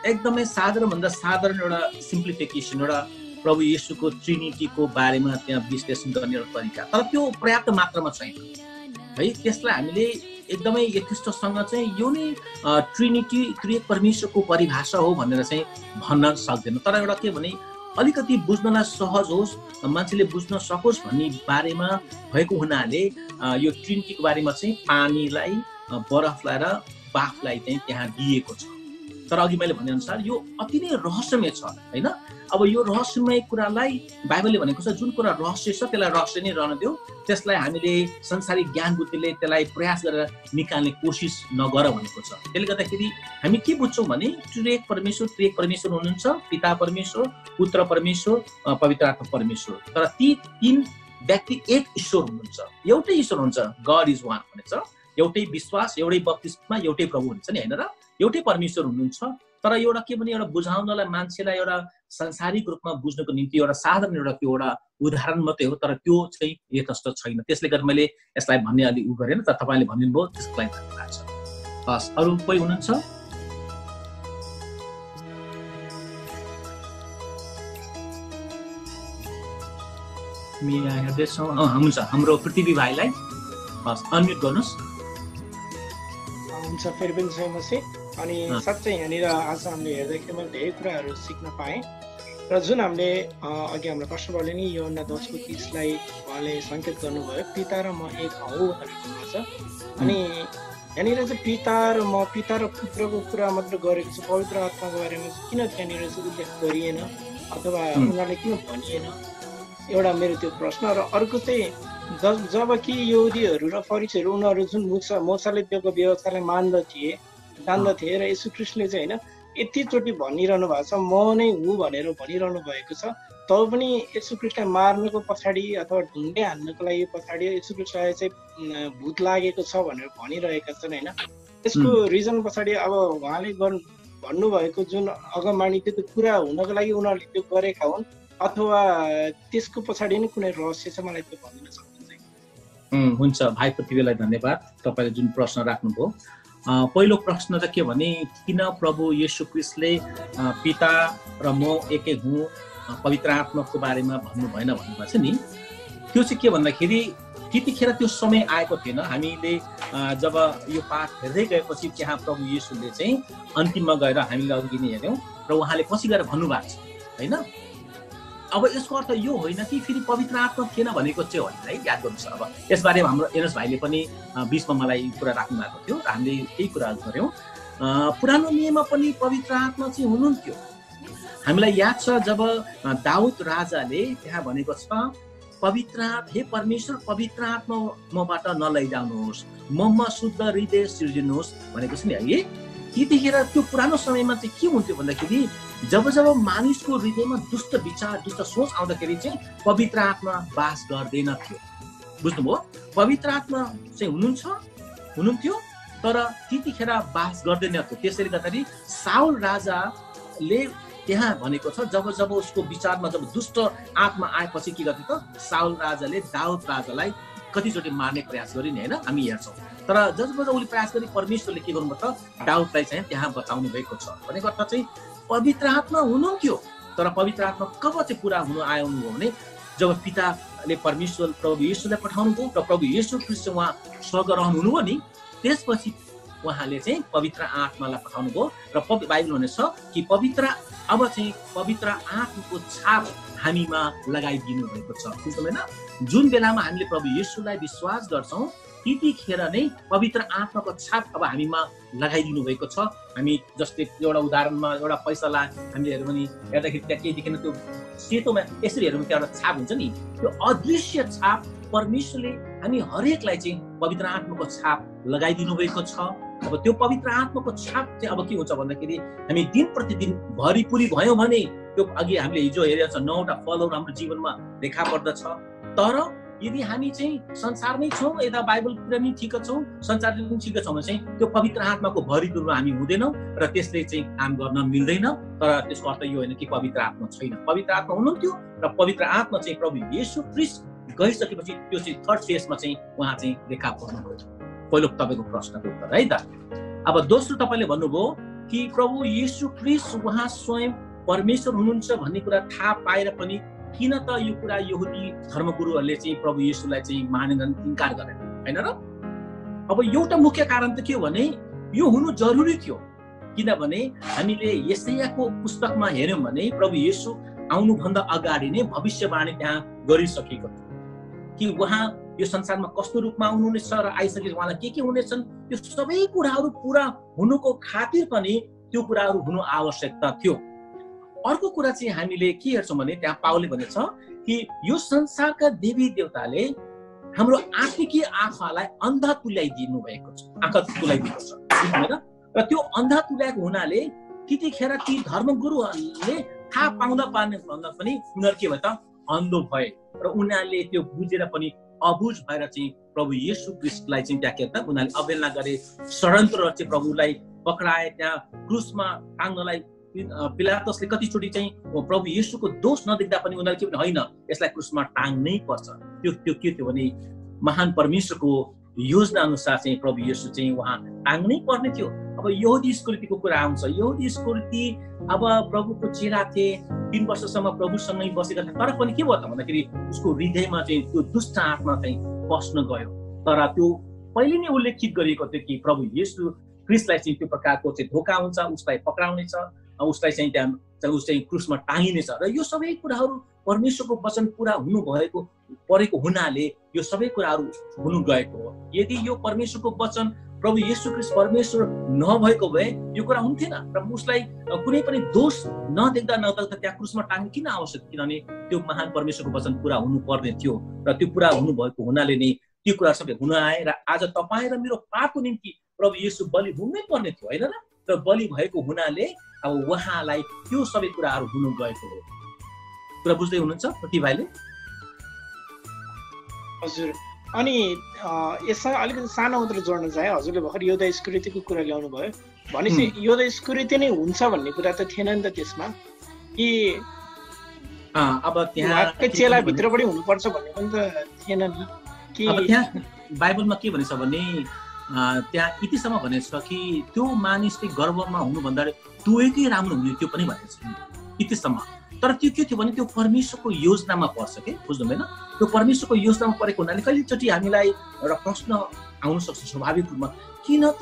एकदमै साधारणभन्दा साधारण एउटा सिम्प्लिफिकेसन, एउटा प्रभु येशूको ट्रिनिटीको बारेमा त्यहाँ विश्लेषण गर्ने एउटा तरिका, तर त्यो पर्याप्त मात्रामा छैन है। त्यसलाई हामीले एकदमै यथेष्टसँग चाहिँ यो नै ट्रिनिटी, त्रिएक परमेश्वरको परिभाषा हो भनेर चाहिँ भन्न सक्दैन। तर एउटा के भने अलिकति बुझ्नलाई सहज होस्, मान्छेले बुझ्न सकोस् भन्ने बारेमा भएको हुनाले यो ट्रिनिटीको बारेमा चाहिँ पानीलाई, बरफलाई र बाफलाई चाहिँ त्यहाँ दिएको छ। तर अघि मैले भनेअनुसार यो अति नै रहस्यमय छ होइन। अब यो रहस्यमय कुरालाई बाइबलले भनेको छ जुन कुरा रहस्य छ त्यसलाई रहस्य नै रहन देऊ, त्यसलाई हामीले संसारिक ज्ञान बुद्धिले त्यसलाई प्रयास गरेर निकाल्ने कोसिस नगर भनेको छ। त्यसले गर्दाखेरि हामी के बुझ्छौँ भने त्रिएक परमेश्वर हुनुहुन्छ, पिता परमेश्वर, पुत्र परमेश्वर, पवित्र आत्मा परमेश्वर। तर ती तीन व्यक्ति एक ईश्वर हुनुहुन्छ, एउटै ईश्वर हुन्छ, गड इज वान भनेछ। एउटै विश्वास, एउटै बप्तिस्मा, एउटै प्रभु हुन्छ नि होइन र, एउटै परमेश्वर हुनुहुन्छ। तर एउटा के भने एउटा बुझाउनलाई मान्छेलाई एउटा सांसारिक रूपमा बुझ्नको निम्ति एउटा साधारण एउटा त्यो एउटा उदाहरण मात्रै हो, तर त्यो चाहिँ यथेष्ट छैन। त्यसले गर्दा मैले यसलाई भन्ने अलि उ गरेन, तर तपाईँले भनिदिनुभयो त्यसको लागि धन्यवाद छ। हस्, अरू कोही हुनुहुन्छ? हुन्छ, हाम्रो पृथ्वी भाइलाई हस् अनम्युट गर्नुहोस्। हुन्छ, फेरि पनि जयमसी। अनि साँच्चै यहाँनिर आज हामीले हेर्दाखेरि मैले धेरै कुराहरू सिक्न पाएँ। र जुन हामीले अघि हाम्रो पास्टरले नि यूहन्ना 10:30 उहाँले सङ्केत गर्नुभयो, पिता र म एक हौ भनेर भन्नुभएको छ। अनि यहाँनिर चाहिँ पिता र पुत्रको कुरा मात्र गरेको छ, पवित्र आत्माको बारेमा चाहिँ किन त्यहाँनिर चाहिँ उल्लेख गरिएन अथवा उनीहरूले किन भनिएन, एउटा मेरो त्यो प्रश्न। र अर्को चाहिँ जब कि यहुदीहरू र फरिसीहरू उनीहरू जुन मोसाले दिएको व्यवस्थालाई जान्दथे र यीशु ख्रीष्टले चाहिँ होइन यतिचोटि भनिरहनु भएको छ, म नै हुँ भनेर भनिरहनु भएको छ। तब पनि यीशु ख्रीष्टलाई मार्नुको पछाडि अथवा ढुङ्गे हान्नुको लागि पछाडि यीशु ख्रीष्टलाई चाहिँ भूत लागेको छ भनेर भनिरहेका छन् होइन। त्यसको रिजन पछाडि अब उहाँले भन्नुभएको जुन अगमवाणी त्यो कुरा हुनको लागि उनीहरूले त्यो गरेका हुन् अथवा त्यसको पछाडि नै कुनै रहस्य छ, मलाई त्यो भनिदिन सक्नुहुन्छ? हुन्छ भाइ पृथ्वीलाई धन्यवाद, तपाईँले जुन प्रश्न राख्नुभयो। पहिलो प्रश्न त के भने किन प्रभु येशू ख्रीष्टले पिता र म एकै हुँ पवित्र आत्माको बारेमा भन्नु भएन भन्नुभएको छ नि, त्यो चाहिँ के भन्दाखेरि त्यतिखेर त्यो समय आएको थिएन। हामीले जब यो पाठ हेर्दै गएपछि त्यहाँ प्रभु येशूले चाहिँ अन्तिममा गएर हामीले अघि नै हेऱ्यौँ र उहाँले पछि गएर भन्नुभएको छ होइन। अब यसको अर्थ यो होइन कि फेरि पवित्र आत्मा थिएन भनेको चाहिँ होइन है, याद गर्नुहोस्। अब यसबारे हाम्रो एनएस भाइले पनि बिचमा मलाई कुरा राख्नु भएको थियो र हामीले केही कुराहरू गऱ्यौँ। पुरानो नियममा पनि पवित्र आत्मा चाहिँ हुनुहुन्थ्यो। हामीलाई याद छ जब दाउद राजाले त्यहाँ भनेको छ, हे परमेश्वर पवित्र आत्मा मबाट नलैजाउनुहोस्, ममा शुद्ध हृदय सिर्जिनुहोस् भनेको छ नि है। त्यतिखेर त्यो पुरानो समयमा चाहिँ के हुन्थ्यो भन्दाखेरि जब मानिसको हृदयमा दुष्ट विचार, दुष्ट सोच आउँदाखेरि चाहिँ पवित्र आत्मा वास गर्दैन थियो। बुझ्नुभयो? पवित्र आत्मा चाहिँ हुनुहुन्थ्यो तर त्यतिखेर वास गर्दैन थियो। त्यसैले गर्दाखेरि साउल राजाले त्यहाँ भनेको छ जब उसको विचारमा जब दुष्ट आत्मा आएपछि के गर्थे त, साउल राजाले दाउद राजालाई कतिचोटि मार्ने प्रयास गरे नि होइन, हामी हेर्छौँ। तर जब उसले प्रयास गरी परमेश्वरले के गर्नुभयो त, दाउदलाई चाहिँ त्यहाँ बचाउनु भएको छ। भनेको अर्थ चाहिँ पवित्र आत्मा हुनुहुन्थ्यो तर पवित्र आत्मा कब चाहिँ पुरा हुनु आउनु हो भने जब पिताले परमेश्वर प्रभु येशूलाई पठाउनु भयो र प्रभु येशू ख्रीष्ट उहाँ स्वर्ग रहनुहुनु हो नि, त्यसपछि उहाँले चाहिँ पवित्र आत्मालाई पठाउनु भयो र बाइबल भनेको छ कि अब चाहिँ पवित्र आत्माको छाप हामीमा लगाइदिनु भएको छ। बुझ्नु होइन? जुन बेलामा हामीले प्रभु येशूलाई विश्वास गर्छौँ त्यतिखेर नै पवित्र आत्माको छाप अब हामीमा लगाइदिनु भएको छ। हामी जस्तै एउटा उदाहरणमा एउटा पैसालाई हामीले हेर्यौँ भने हेर्दाखेरि त्यहाँ केही देखिन, त्यो सेतोमा यसरी हेर्यौँ त्यहाँ एउटा छाप हुन्छ नि, त्यो अदृश्य छाप परमेश्वरले हामी हरेकलाई चाहिँ पवित्र आत्माको छाप लगाइदिनु भएको छ। अब त्यो पवित्र आत्माको छाप चाहिँ अब के हुन्छ भन्दाखेरि हामी दिन प्रतिदिन भरिपुरी भयौँ भने त्यो अघि हामीले हिजो हेरेको छ 9वटा फलहरू हाम्रो जीवनमा देखा पर्दछ। तर यदि हामी चाहिँ संसारमै छौँ यता बाइबलतिर पनि ठिक छौँ संसारतिर पनि ठिक छौँ भने चाहिँ त्यो पवित्र आत्माको भरिपूर्व हामी हुँदैनौँ र त्यसले चाहिँ काम गर्न मिल्दैन। तर त्यसको अर्थ यो होइन कि पवित्र आत्मा छैन, पवित्र आत्मा हुनुहुन्थ्यो र पवित्र आत्मा चाहिँ प्रभु येशू ख्रीष्ट गइसकेपछि त्यो चाहिँ थर्ड फेजमा चाहिँ उहाँ चाहिँ देखा पर्नुभयो। पहिलो तपाईँको प्रश्नको उत्तर है त। अब दोस्रो तपाईँले भन्नुभयो कि प्रभु येशू ख्रीष्ट उहाँ स्वयं परमेश्वर हुनुहुन्छ भन्ने कुरा थाहा पाएर पनि किन त यो कुरा यहुदी धर्मगुरुहरूले चाहिँ प्रभु येशूलाई चाहिँ मानेनन्, इन्कार गरेन, हैन र? अब एउटा मुख्य कारण त के हो भने यो हुनु जरुरी थियो, किनभने हामीले यशायाको पुस्तकमा हेर्यौँ भने प्रभु येशू आउनुभन्दा अगाडि नै भविष्यवाणी त्यहाँ गरिसकेको थियो कि उहाँ यो संसारमा कस्तो रूपमा आउनुहुनेछ र आइसकेपछि उहाँलाई के हुनेछन्, त्यो सबै कुराहरू पुरा हुनुको खातिर पनि त्यो कुराहरू हुनु आवश्यकता थियो। अर्को कुरा चाहिँ हामीले के हेर्छौँ भने त्यहाँ पावलले भनेछ कि यो संसारका देवी देवताले हाम्रो आत्मिकी आँखालाई अन्धा तुल्याइदिनु भएको छ, आँखा तुल्याइदिएको छ हैन र त्यो अन्धा तुल्याएको हुनाले त्यतिखेर ती धर्मगुरुहरूले थाहा पाउँदा भन्दा पनि उनीहरू के भयो त अन्धो भए र उनीहरूले त्यो बुझेर पनि अबुझ भएर चाहिँ प्रभु येशू ख्रीष्टलाई चाहिँ त्यहाँ के त उनीहरूले अवहेलना गरे, षड्यन्त्र रचे, प्रभुलाई पक्राए, त्यहाँ क्रुसमा टाङ्नलाई पिलातसले कतिचोटि चाहिँ प्रभु येशूको दोष नदेख्दा पनि उनीहरूले के भने होइन यसलाई क्रुसमा टाङ्नै पर्छ। त्यो के थियो भने महान परमेश्वरको योजना अनुसार चाहिँ प्रभु येशू चाहिँ उहाँ टाङ्नै पर्ने थियो। अब यहुदी स्कृतिको कुरा आउँछ, यहुदी स्कृति अब प्रभुको चेला थिए, 3 वर्षसम्म प्रभुसँगै बसेका थिए, तर पनि के भयो त भन्दाखेरि उसको हृदयमा चाहिँ त्यो दुष्ट आत्मा चाहिँ पस्न गयो। तर त्यो पहिले नै उल्लेखित गरिएको थियो कि प्रभु येशू ख्रीष्टलाई चाहिँ त्यो प्रकारको चाहिँ धोका हुन्छ, उसलाई पक्राउनेछ, उसलाई चाहिँ त्यहाँ उस चाहिँ क्रुसमा टाँगिनेछ र यो सबै कुराहरू परमेश्वरको वचन पुरा हुनु परेको हुनाले यो सबै कुराहरू हुनु गएको हो। यदि यो परमेश्वरको वचन प्रभु येशू ख्रीष्ट परमेश्वर नभएको भए यो कुरा हुन्थेन र उसलाई कुनै पनि दोष नदेख्दा त्यहाँ क्रुसमा टाँग्नु किन आवश्यक, किनभने त्यो महान परमेश्वरको वचन पुरा हुनुपर्ने थियो र त्यो पुरा हुनुभएको हुनाले नै त्यो कुरा सबै हुन आए र आज तपाईँ र मेरो पापको निम्ति प्रभु येशू बलि हुनै पर्ने थियो हैन र बलि भएको हुनाले अब उहाँलाई त्यो सबै कुराहरू हुनु गएको हो। कुरा बुझ्दै हुनुहुन्छ कति भाइले? हजुर, अनि यससँग अलिकति सानो मात्र जोड्न चाहे, हजुरले भर्खर योद्धा स्कृतिको कुरा ल्याउनु भयो भनेपछि योद्धा स्कृति नै हुन्छ भन्ने कुरा त थिएन नि त त्यसमा, कि अब त्यहाँ चेलाभित्रबाटै हुनुपर्छ भन्ने पनि त थिएन नि कि? अब त्यहाँ बाइबलमा के भनेछ भने त्यहाँ यतिसम्म भनेछ कि त्यो मानिसले गर्भमा हुनुभन्दा दुवैकै राम्रो हुने त्यो पनि भनेछ यतिसम्म। तर त्यो के थियो भने त्यो परमेश्वरको योजनामा पर्छ के, बुझ्नु भएन? त्यो परमेश्वरको योजनामा परेको हुनाले कहिलेचोटि हामीलाई एउटा प्रश्न आउन सक्छ स्वाभाविक रूपमा, किन त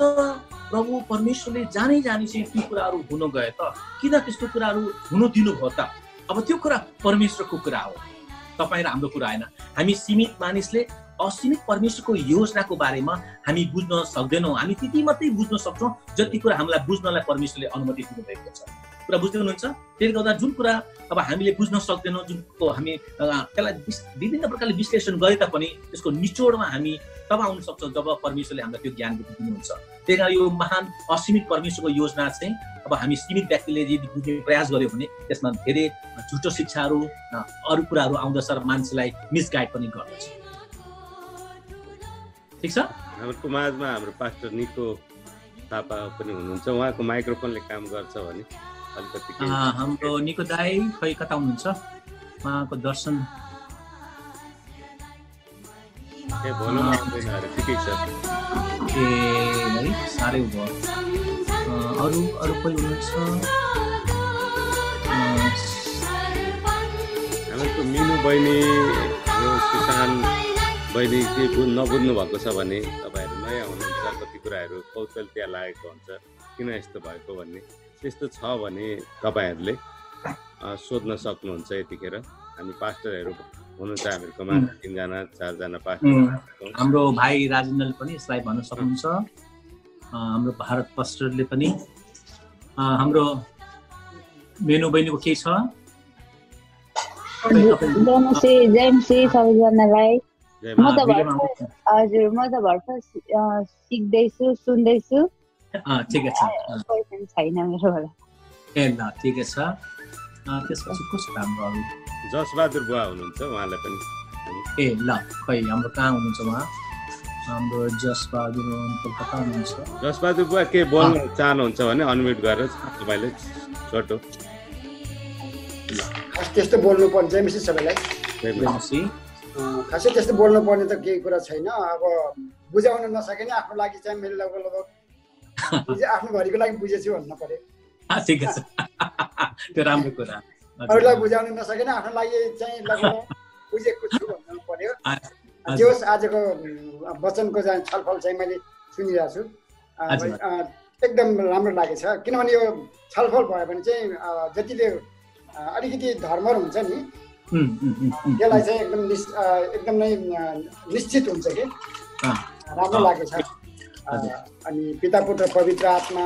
प्रभु परमेश्वरले जानै चाहिँ त्यो कुराहरू हुन गए त, किन त्यस्तो कुराहरू हुन दिनुभयो त? अब त्यो कुरा परमेश्वरको कुरा हो, तपाईँ र हाम्रो कुरा होइन। हामी सीमित मानिसले असीमित परमेश्वरको योजनाको बारेमा हामी बुझ्न सक्दैनौँ, हामी त्यति मात्रै बुझ्न सक्छौँ जति कुरा हामीलाई बुझ्नलाई परमेश्वरले अनुमति दिनुभएको छ। कुरा बुझ्दै हुनुहुन्छ? त्यसले गर्दा जुन कुरा अब हामीले बुझ्न सक्दैनौँ, जुनको हामी त्यसलाई विभिन्न प्रकारले विश्लेषण गरे तापनि त्यसको निचोडमा हामी तब आउन सक्छौँ जब परमेश्वरले हामीलाई त्यो ज्ञान बुद्धि दिनुहुन्छ। त्यही कारण यो महान असीमित परमेश्वरको योजना चाहिँ अब हामी सीमित व्यक्तिले यदि बुझ्ने प्रयास गर्यो भने त्यसमा धेरै झुटो शिक्षाहरू अरू कुराहरू आउँदछ र मान्छेलाई मिसगाइड पनि गर्दछ। ठिक छ? हाम्रो समाजमा हाम्रो पास्टर निको थापा पनि हुनुहुन्छ, उहाँको माइक्रोफोनले काम गर्छ भने अलिकति हाम्रो निको दाई खै कता हुनुहुन्छ? उहाँको दर्शन भोलुमा आउँदैन अरे, ठिकै छ। ए है साह्रै भयो। अरू कोही हुनुहुन्छ? हाम्रो मिनु बहिनी यो सुशान बहिनी के नबुझ्नु भएको छ भने तपाईँहरू नयाँ हुनुहुन्छ, कति कुराहरू कौशल्य लागेको हुन्छ किन यस्तो भएको भन्ने, त्यस्तो छ भने तपाईँहरूले सोध्न सक्नुहुन्छ। यतिखेर हामी पास्टरहरू हुनुहुन्छ, हामीहरूकोमा 3जना 4जना पास्टर। हाम्रो भाइ राजेन्द्रले पनि यसलाई भन्न सक्नुहुन्छ, हाम्रो भारत पास्टरले पनि, हाम्रो मेनु बहिनीको के छ? हजुर, म त भर्खर सिक्दैछु, सुन्दैछु। ठिकै छ, छैन मेरोबाट। ए ल ठिकै छ। त्यसपछि कस्तो हाम्रो जसबहादुर बुवा हुनुहुन्छ, उहाँलाई पनि ए ल खै हाम्रो कहाँ हुनुहुन्छ उहाँ हाम्रो जसबहादुर अङ्कल कता हुनुहुन्छ जसबहादुर बुवा के बोल्न चाहनुहुन्छ भने अनम्युट गरेर तपाईँले छोटो त्यस्तो बोल्नु पर्छ जयमसी सबैलाई खासै त्यस्तो बोल्नु पर्ने त केही कुरा छैन अब बुझाउन नसके नि आफ्नो लागि चाहिँ मैले लगभग आफ्नो घरको लागि बुझेछु भन्नु पर्यो ठिक छ त्यो राम्रो कुरा अरूलाई बुझाउन नसके नि आफ्नो लागि चाहिँ लगभग बुझेको छु भन्नु पर्यो जे होस् आजको वचनको चाहिँ छलफल चाहिँ मैले सुनिरहेको छु एकदम राम्रो लागेछ किनभने यो छलफल भयो भने चाहिँ जतिले अलिकति धर्महरू हुन्छ नि त्यसलाई चाहिँ एकदम नै निश्चित हुन्छ कि राम्रो लागेछ अनि पिता पुत्र पवित्र आत्मा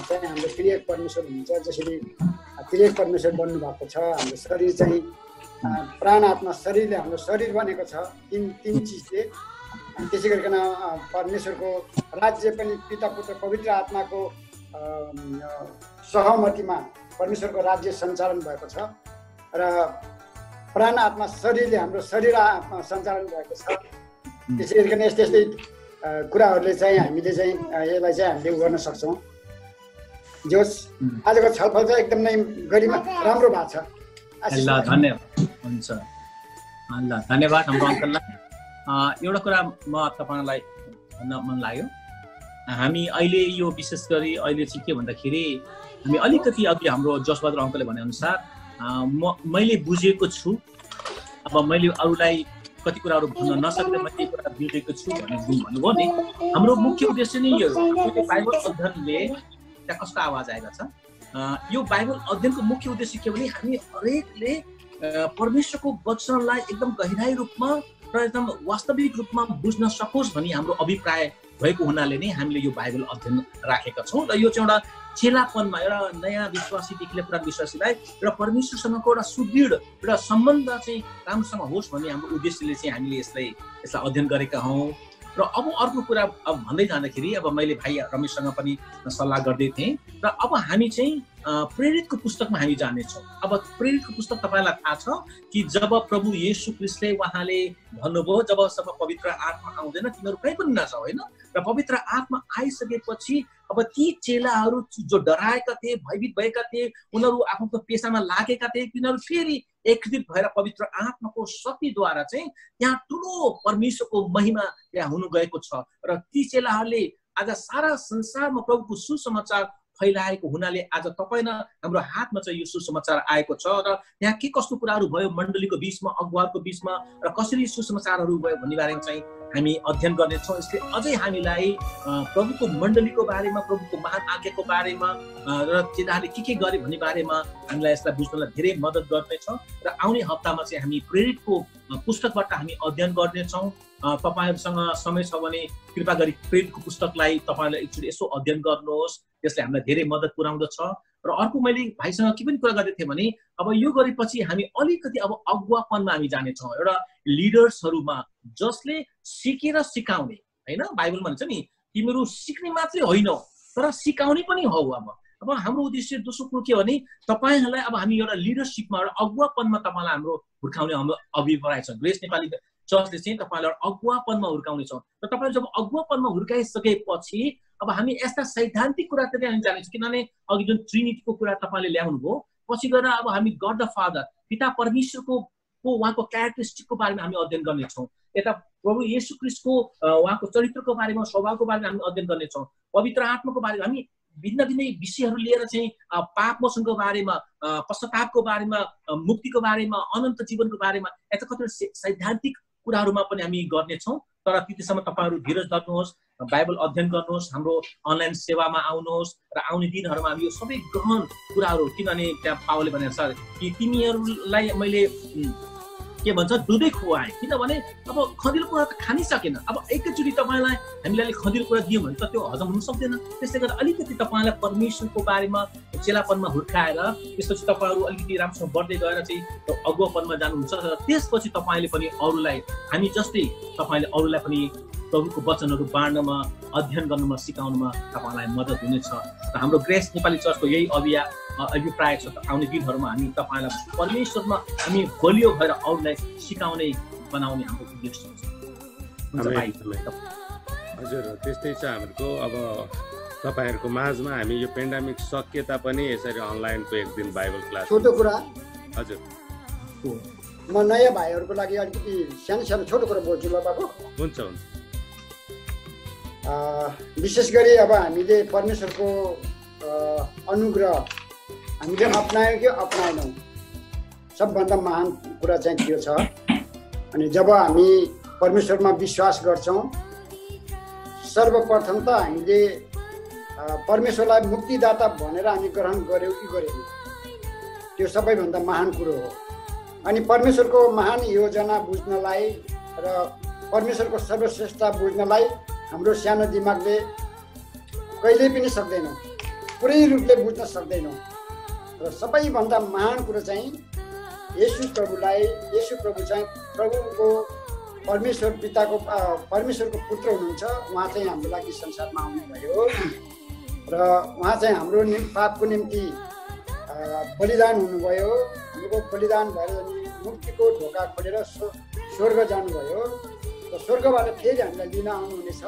चाहिँ हाम्रो त्रिएक परमेश्वर हुनुहुन्छ जसरी त्रिएक परमेश्वर बन्नु भएको छ हाम्रो शरीर चाहिँ प्राण आत्मा शरीरले हाम्रो शरीर बनेको छ तीन चिजले त्यसै गरिकन परमेश्वरको राज्य पनि पिता पुत्र पवित्र आत्माको सहमतिमा परमेश्वरको राज्य सञ्चालन भएको छ र प्राण आत्मा शरीरले हाम्रो शरीर सञ्चालन भएको छ त्यसै गरिकन यस्तै यस्तै कुराहरूले चाहिँ हामीले चाहिँ यसलाई चाहिँ हामीले गर्न सक्छौँ जोस आजको छलफल चाहिँ एकदम नै गरिमा राम्रो भएको छ ल धन्यवाद हुन्छ ल धन्यवाद हाम्रो अङ्कललाई एउटा कुरा म तपाईँलाई भन्न मन लाग्यो हामी अहिले यो विशेष गरी अहिले चाहिँ के भन्दाखेरि हामी अलिकति अघि हाम्रो जसबहादुर अङ्कलले भनेअनुसार मैले बुझेको छु अब मैले अरूलाई कति कुराहरू भन्न नसक्दा मैले कुरा बुझेको छु भनेर भन्नुभयो नि हाम्रो मुख्य उद्देश्य नै यो बाइबल अध्ययनले त्यहाँ कस्तो आवाज आएको छ यो बाइबल अध्ययनको मुख्य उद्देश्य के भने हामी हरेकले परमेश्वरको वचनलाई एकदम गहिराई रूपमा र एकदम वास्तविक रूपमा बुझ्न सकोस् भन्ने हाम्रो अभिप्राय भएको हुनाले नै हामीले यो बाइबल अध्ययन राखेका छौँ र यो चाहिँ एउटा चेलापनमा एउटा नयाँ विश्वासीदेखि लिएर पुरानो विश्वासीलाई र परमेश्वरसँगको एउटा सुदृढ एउटा सम्बन्ध चाहिँ राम्रोसँग होस् भन्ने हाम्रो उद्देश्यले चाहिँ हामीले यसलाई अध्ययन गरेका हौँ र अब अर्को कुरा अब भन्दै जाँदाखेरि अब मैले भाइ रमेशसँग पनि सल्लाह गर्दै थिएँ र अब हामी चाहिँ प्रेरितको पुस्तकमा हामी जानेछौँ अब प्रेरितको पुस्तक तपाईँलाई थाहा छ कि जब प्रभु येशू ख्रीष्टले उहाँले भन्नुभयो जबसम्म पवित्र आत्मा आउँदैन तिमीहरू कहीँ पनि नजाऊ होइन र पवित्र आत्मा आइसकेपछि अब ती चेलाहरू जो डराएका थिए भयभीत भएका थिए उनीहरू आफ्नो पेसामा लागेका थिए तिनीहरू फेरि एकत्रित भएर पवित्र आत्माको शक्तिद्वारा चाहिँ त्यहाँ ठुलो परमेश्वरको महिमा त्यहाँ हुनु गएको छ र ती चेलाहरूले आज सारा संसारमा प्रभुको सुसमाचार फैलाएको हुनाले आज तपाईँ न हाम्रो हातमा चाहिँ यो सुसमाचार आएको छ र त्यहाँ के कस्तो कुराहरू भयो मण्डलीको बिचमा अगुवाहरूको बिचमा र कसरी सुसमाचारहरू भयो भन्ने बारेमा चाहिँ हामी अध्ययन गर्नेछौँ यसले अझै हामीलाई प्रभुको मण्डलीको बारेमा प्रभुको महान आज्ञाको बारेमा र चेलाहरूले के गरे भन्ने बारेमा हामीलाई यसलाई बुझ्नलाई धेरै मद्दत गर्नेछ र आउने हप्तामा चाहिँ हामी प्रेरितको पुस्तकबाट हामी अध्ययन गर्नेछौँ तपाईहरुसँग समय छ भने कृपा गरी प्रेरितको पुस्तकलाई तपाईले एकचोटि यसो अध्ययन गर्नुहोस् त्यसले हामीलाई धेरै मद्दत पुर्याउँदछ र अर्को मैले भाइसँग के पनि कुरा गर्दै थिएँ भने अब यो गरेपछि हामी अलिकति अब अगुवापनमा हामी जानेछौँ एउटा लिडर्सहरुमा जसले सिकेर सिकाउने हैन बाइबलमा भन्छ नि तिमीहरू सिक्ने मात्रै होइनौ तर सिकाउने पनि हौ अब हाम्रो उद्देश्य दोस्रो कुरो के भने तपाईहरुलाई अब हामी एउटा लिडरशिपमा एउटा अगुवापनमा तपाईलाई हाम्रो हुर्काउने हाम्रो अभिप्राय छ ग्रेस नेपाली चर्चले चाहिँ तपाईलाई अगुवापनमा हुर्काउने छ र तपाईले जब अगुवापनमा हुर्काइसकेपछि अब हामी यस्ता सैद्धान्तिक कुरातिर हामी जानेछौँ किनभने अघि जुन ट्रिनिटीको कुरा तपाईले ल्याउनु भयो पछि गएर अब हामी गॉड द फादर पिता परमेश्वरको उहाँको क्यारेक्टरिस्टिकको बारेमा हामी अध्ययन गर्नेछौँ यता प्रभु येशू ख्रीष्टको उहाँको चरित्रको बारेमा स्वभावको बारेमा हामी अध्ययन गर्नेछौँ पवित्र आत्माको बारेमा हामी भिन्न भिन्न विषयहरू लिएर चाहिँ पाप मोचनको बारेमा पश्चातापको बारेमा मुक्तिको बारेमा अनन्त जीवनको बारेमा यता कतिवटा सैद्धान्तिक कुराहरूमा पनि हामी गर्नेछौँ तर त्यतिसम्म तपाईहरु धीरज धर्नुहोस् बाइबल अध्ययन गर्नुहोस् हाम्रो अनलाइन सेवामा आउनुहोस् र आउने दिनहरुमा हामी यो सबै गहन कुराहरू किनभने त्यहाँ पावलले भनेर छ कि तिमीहरूलाई मैले के भन्छ दुधै खुवाए किनभने अब खदिलो कुरा त खानै सकेन अब एकैचोटी तपाईलाई हामीले खदिलो कुरा दियौँ भने त त्यो हजम हुन सक्दैन त्यसले गर्दा अलिकति तपाईलाई परमेश्वरको बारेमा चेलापनमा हुर्काएर त्यसपछि तपाईहरु अलिकति राम्रोसँग बढ्दै गएर चाहिँ अगुवापनमा जानुहुन्छ र त्यसपछि तपाईले पनि अरूलाई हामी जस्तै तपाईले अरूलाई पनि प्रभुको वचनहरू बाँड्नमा अध्ययन गर्नमा सिकाउनमा तपाईलाई मद्दत हुनेछ र हाम्रो ग्रेस नेपाली चर्चको यही अभिप्राय छ आउने दिनहरुमा हामी तपाईलाई परमेश्वरमा हामी बलियो भएर अरूलाई सिकाउने बनाउने हाम्रो उद्देश्य हुन्छ। हजुर त्यस्तै छ हाम्रो। अब तपाईहरुको माझमा हामी यो पेन्डेमिक सकिए तापनि यसरी अनलाइनको एक दिन बाइबल क्लास। छोटो कुरा हजुर, म नयाँ भाइहरुको लागि अलिकति सानो सानो छोटो कुरा बोल्छु ल बाबु। हुन्छ हुन्छ। विशेष गरी अब हामीले परमेश्वरको अनुग्रह हामीले अपनायौँ कि अपनाएनौँ, सबभन्दा महान कुरा चाहिँ त्यो छ। अनि जब हामी परमेश्वरमा विश्वास गर्छौँ, सर्वप्रथम त हामीले परमेश्वरलाई मुक्तिदाता भनेर हामी ग्रहण गर्यौँ कि गरेनौँ, त्यो सबैभन्दा महान कुरो हो। अनि परमेश्वरको महान योजना बुझ्नलाई र परमेश्वरको सर्वश्रेष्ठता बुझ्नलाई हाम्रो सानो दिमागले कहिल्यै पनि सक्दैनौँ, पुरै रूपले बुझ्न सक्दैनौँ। र सबैभन्दा महान कुरो चाहिँ येशू प्रभु चाहिँ प्रभुको परमेश्वर पिताको परमेश्वरको पुत्र हुनुहुन्छ। उहाँ चाहिँ हाम्रो लागि संसारमा आउनुभयो र उहाँ चाहिँ हाम्रो पापको निम्ति बलिदान हुनुभयो। हाम्रो बलिदान भएर मुक्तिको ढोका खोलेर स्वर्ग जानुभयो र स्वर्गबाट फेरि हामीलाई लिन आउनुहुनेछ।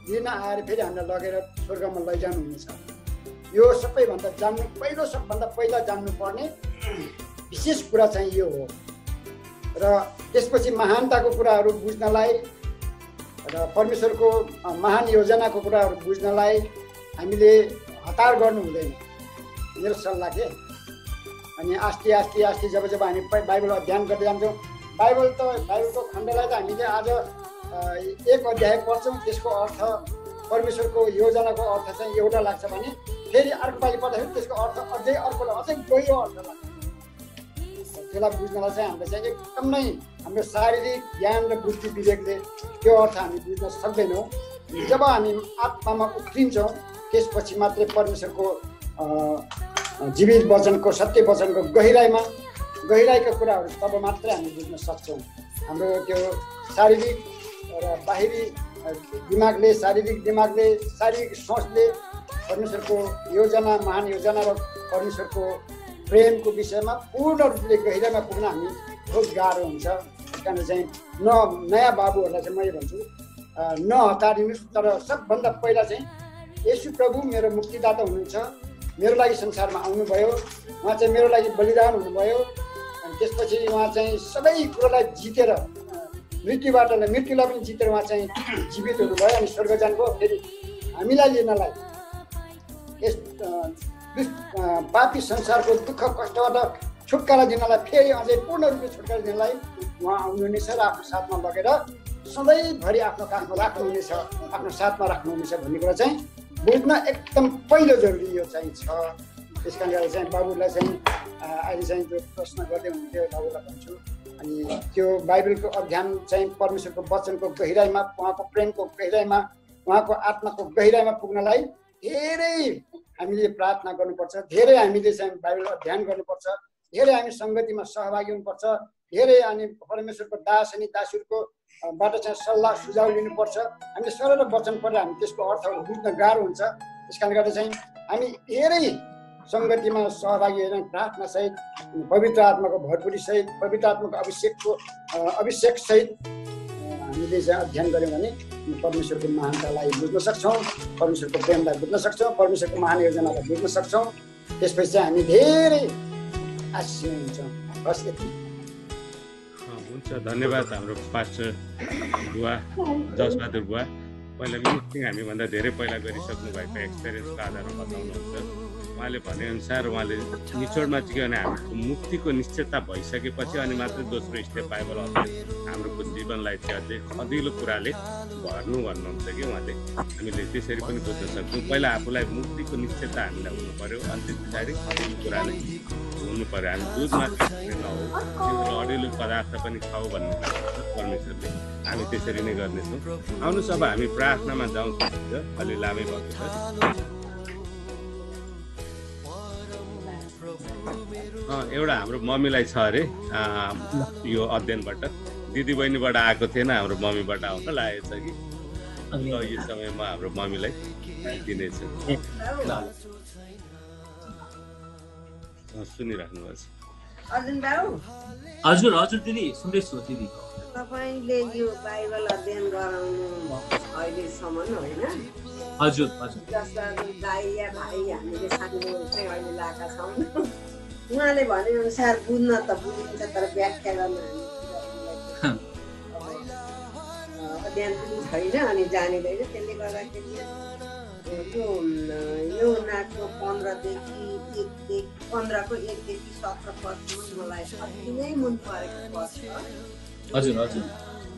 लिन आएर फेरि हामीलाई लगेर स्वर्गमा लैजानुहुनेछ। यो सबैभन्दा सबभन्दा पहिला जान्नुपर्ने विशेष कुरा चाहिँ यो हो। र त्यसपछि महानताको कुराहरू बुझ्नलाई र परमेश्वरको महान योजनाको कुराहरू बुझ्नलाई हामीले हतार गर्नु हुँदैन, मेरो सल्लाह के। अनि आस्ते आस्ते आस्ते जब हामी बाइबल अध्ययन गर्दै जान्छौँ, बाइबलको खण्डलाई त हामीले आज एक अध्याय पढ्छौँ, त्यसको अर्थ परमेश्वरको योजनाको अर्थ चाहिँ एउटा लाग्छ भने फेरि अर्को पालि पढ्दाखेरि त्यसको अर्थ अझै गहिरो अर्थ लाग्छ। त्यसलाई बुझ्नलाई चाहिँ हामीले चाहिँ एकदम नै हाम्रो शारीरिक ज्ञान र बुद्धि विवेकले त्यो अर्थ हामी बुझ्न सक्दैनौँ। जब हामी आत्मामा उफ्रिन्छौँ, त्यसपछि मात्रै परमेश्वरको जीवित वचनको सत्य वचनको गहिराइका कुराहरू तब मात्रै हामी बुझ्न सक्छौँ। हाम्रो त्यो शारीरिक र बाहिरी दिमागले शारीरिक सोचले परमेश्वरको योजना, महान योजना र परमेश्वरको प्रेमको विषयमा पूर्ण रूपले गहिराइमा पुग्न हामी बहुत गाह्रो हुन्छ। त्यस कारण चाहिँ नयाँ बाबुहरूलाई चाहिँ मैले भन्छु, नहतारिनुहोस्। तर सबभन्दा पहिला चाहिँ येशू प्रभु मेरो मुक्तिदाता हुनुहुन्छ, मेरो लागि संसारमा आउनुभयो, उहाँ चाहिँ मेरो लागि बलिदान हुनुभयो। अनि त्यसपछि उहाँ चाहिँ सबै कुरोलाई जितेर मृत्युलाई पनि जितेर उहाँ चाहिँ जीवित हुनुभयो अनि स्वर्ग जानुभयो। फेरि हामीलाई लिनलाई, यस पापी संसारको दुःख कष्टबाट छुटकारा दिनलाई, फेरि अझै पूर्ण रूपले छुटकारा दिनलाई उहाँ आउनुहुनेछ र आफ्नो साथमा लगेर सधैँभरि आफ्नो काखमा राख्नुहुनेछ, आफ्नो साथमा राख्नुहुनेछ भन्ने कुरा चाहिँ बुझ्न एकदम पहिलो जरुरी यो चाहिँ छ। त्यस कारणले चाहिँ बाबुलाई चाहिँ अहिले चाहिँ जो प्रश्न गर्दै हुनुहुन्थ्यो बाबुलाई भन्छु। अनि त्यो बाइबलको अध्ययन चाहिँ परमेश्वरको वचनको गहिराइमा, उहाँको प्रेमको गहिराइमा, उहाँको आत्माको गहिराइमा पुग्नलाई धेरै हामीले प्रार्थना गर्नुपर्छ, धेरै हामीले चाहिँ बाइबल अध्ययन गर्नुपर्छ, धेरै हामी सङ्गतिमा सहभागी हुनुपर्छ, धेरै अनि परमेश्वरको दास अनि दासीहरूको बाट चाहिँ सल्लाह सुझाव लिनुपर्छ। हामीले सरल वचन पढेर हामी त्यसको अर्थहरू बुझ्न गाह्रो हुन्छ। त्यस कारणले गर्दा चाहिँ हामी धेरै सङ्गतिमा सहभागी भएर प्रार्थनासहित, पवित्र आत्माको भरपुरीसहित, पवित्र आत्माको अभिषेकसहित हामीले चाहिँ अध्ययन गऱ्यौँ भने परमेश्वरको महानतालाई बुझ्न सक्छौँ, परमेश्वरको प्रेमलाई बुझ्न सक्छौँ, परमेश्वरको महान योजनालाई बुझ्न सक्छौँ। त्यसपछि चाहिँ हामी धेरै आशिष हुन्छौँ। बस यति हुन्छ। धन्यवाद हाम्रो पास्टर बुवा जसबहादुर बुवा। पहिला मिटिङ हामीभन्दा धेरै पहिला गरिसक्नु भएको एक्सपिरियन्सको आधारमा बताउनुहुन्छ। उहाँले भनेअनुसार उहाँले निचोडमा चाहिँ के भने हाम्रो मुक्तिको निश्चयता भइसकेपछि अनि मात्र दोस्रो स्टेप बाइबल अध्ययन हाम्रो जीवनलाई चाहिँ अझै अघिल्लो कुराले भर्नु भन्नुहुन्छ कि उहाँले। हामीले त्यसरी पनि बुझ्न सक्छौँ। पहिला आफूलाई मुक्तिको निश्चयता हामीलाई हुनु पर्यो, अनि त्यस पछाडि अघिल्लो कुराले हुनु पर्यो। हामी दुध मात्र नहो, अडिलो पदार्थ पनि खाऊ भन्ने परमेश्वरले। हामी त्यसरी नै गर्नेछौँ। आउनुहोस् अब हामी प्रार्थनामा जाउँ। अलि लामै भएको छ। एउटा हाम्रो मम्मीलाई छ अरे यो अध्ययनबाट, दिदी बहिनीबाट आएको थिएन, हाम्रो मम्मीबाट आउन लागेको छ कि यो समयमा हाम्रो मम्मीलाई दिनेछ। सुनिराख्नु भएको छ। हजुर दिदी सुन्दैछु दिदी। तपाईले यो बाइबल अध्ययन गराउनु अहिलेसम्म होइन? हजुर हजुर। जसलाई दाइया भाइ हामीले सानो चाहिँ अहिले लगाएका छौँ। उहाँले भने अनुसार बुझ्न त बुझिन्छ तर व्याख्या गर्न अध्ययन पनि छैन अनि जानिँदैन। त्यसले गर्दाखेरि यो नाटको 15को 1देखि 17 पदसम्म मलाई अति नै मन परेको पद छ। हजुर हजुर।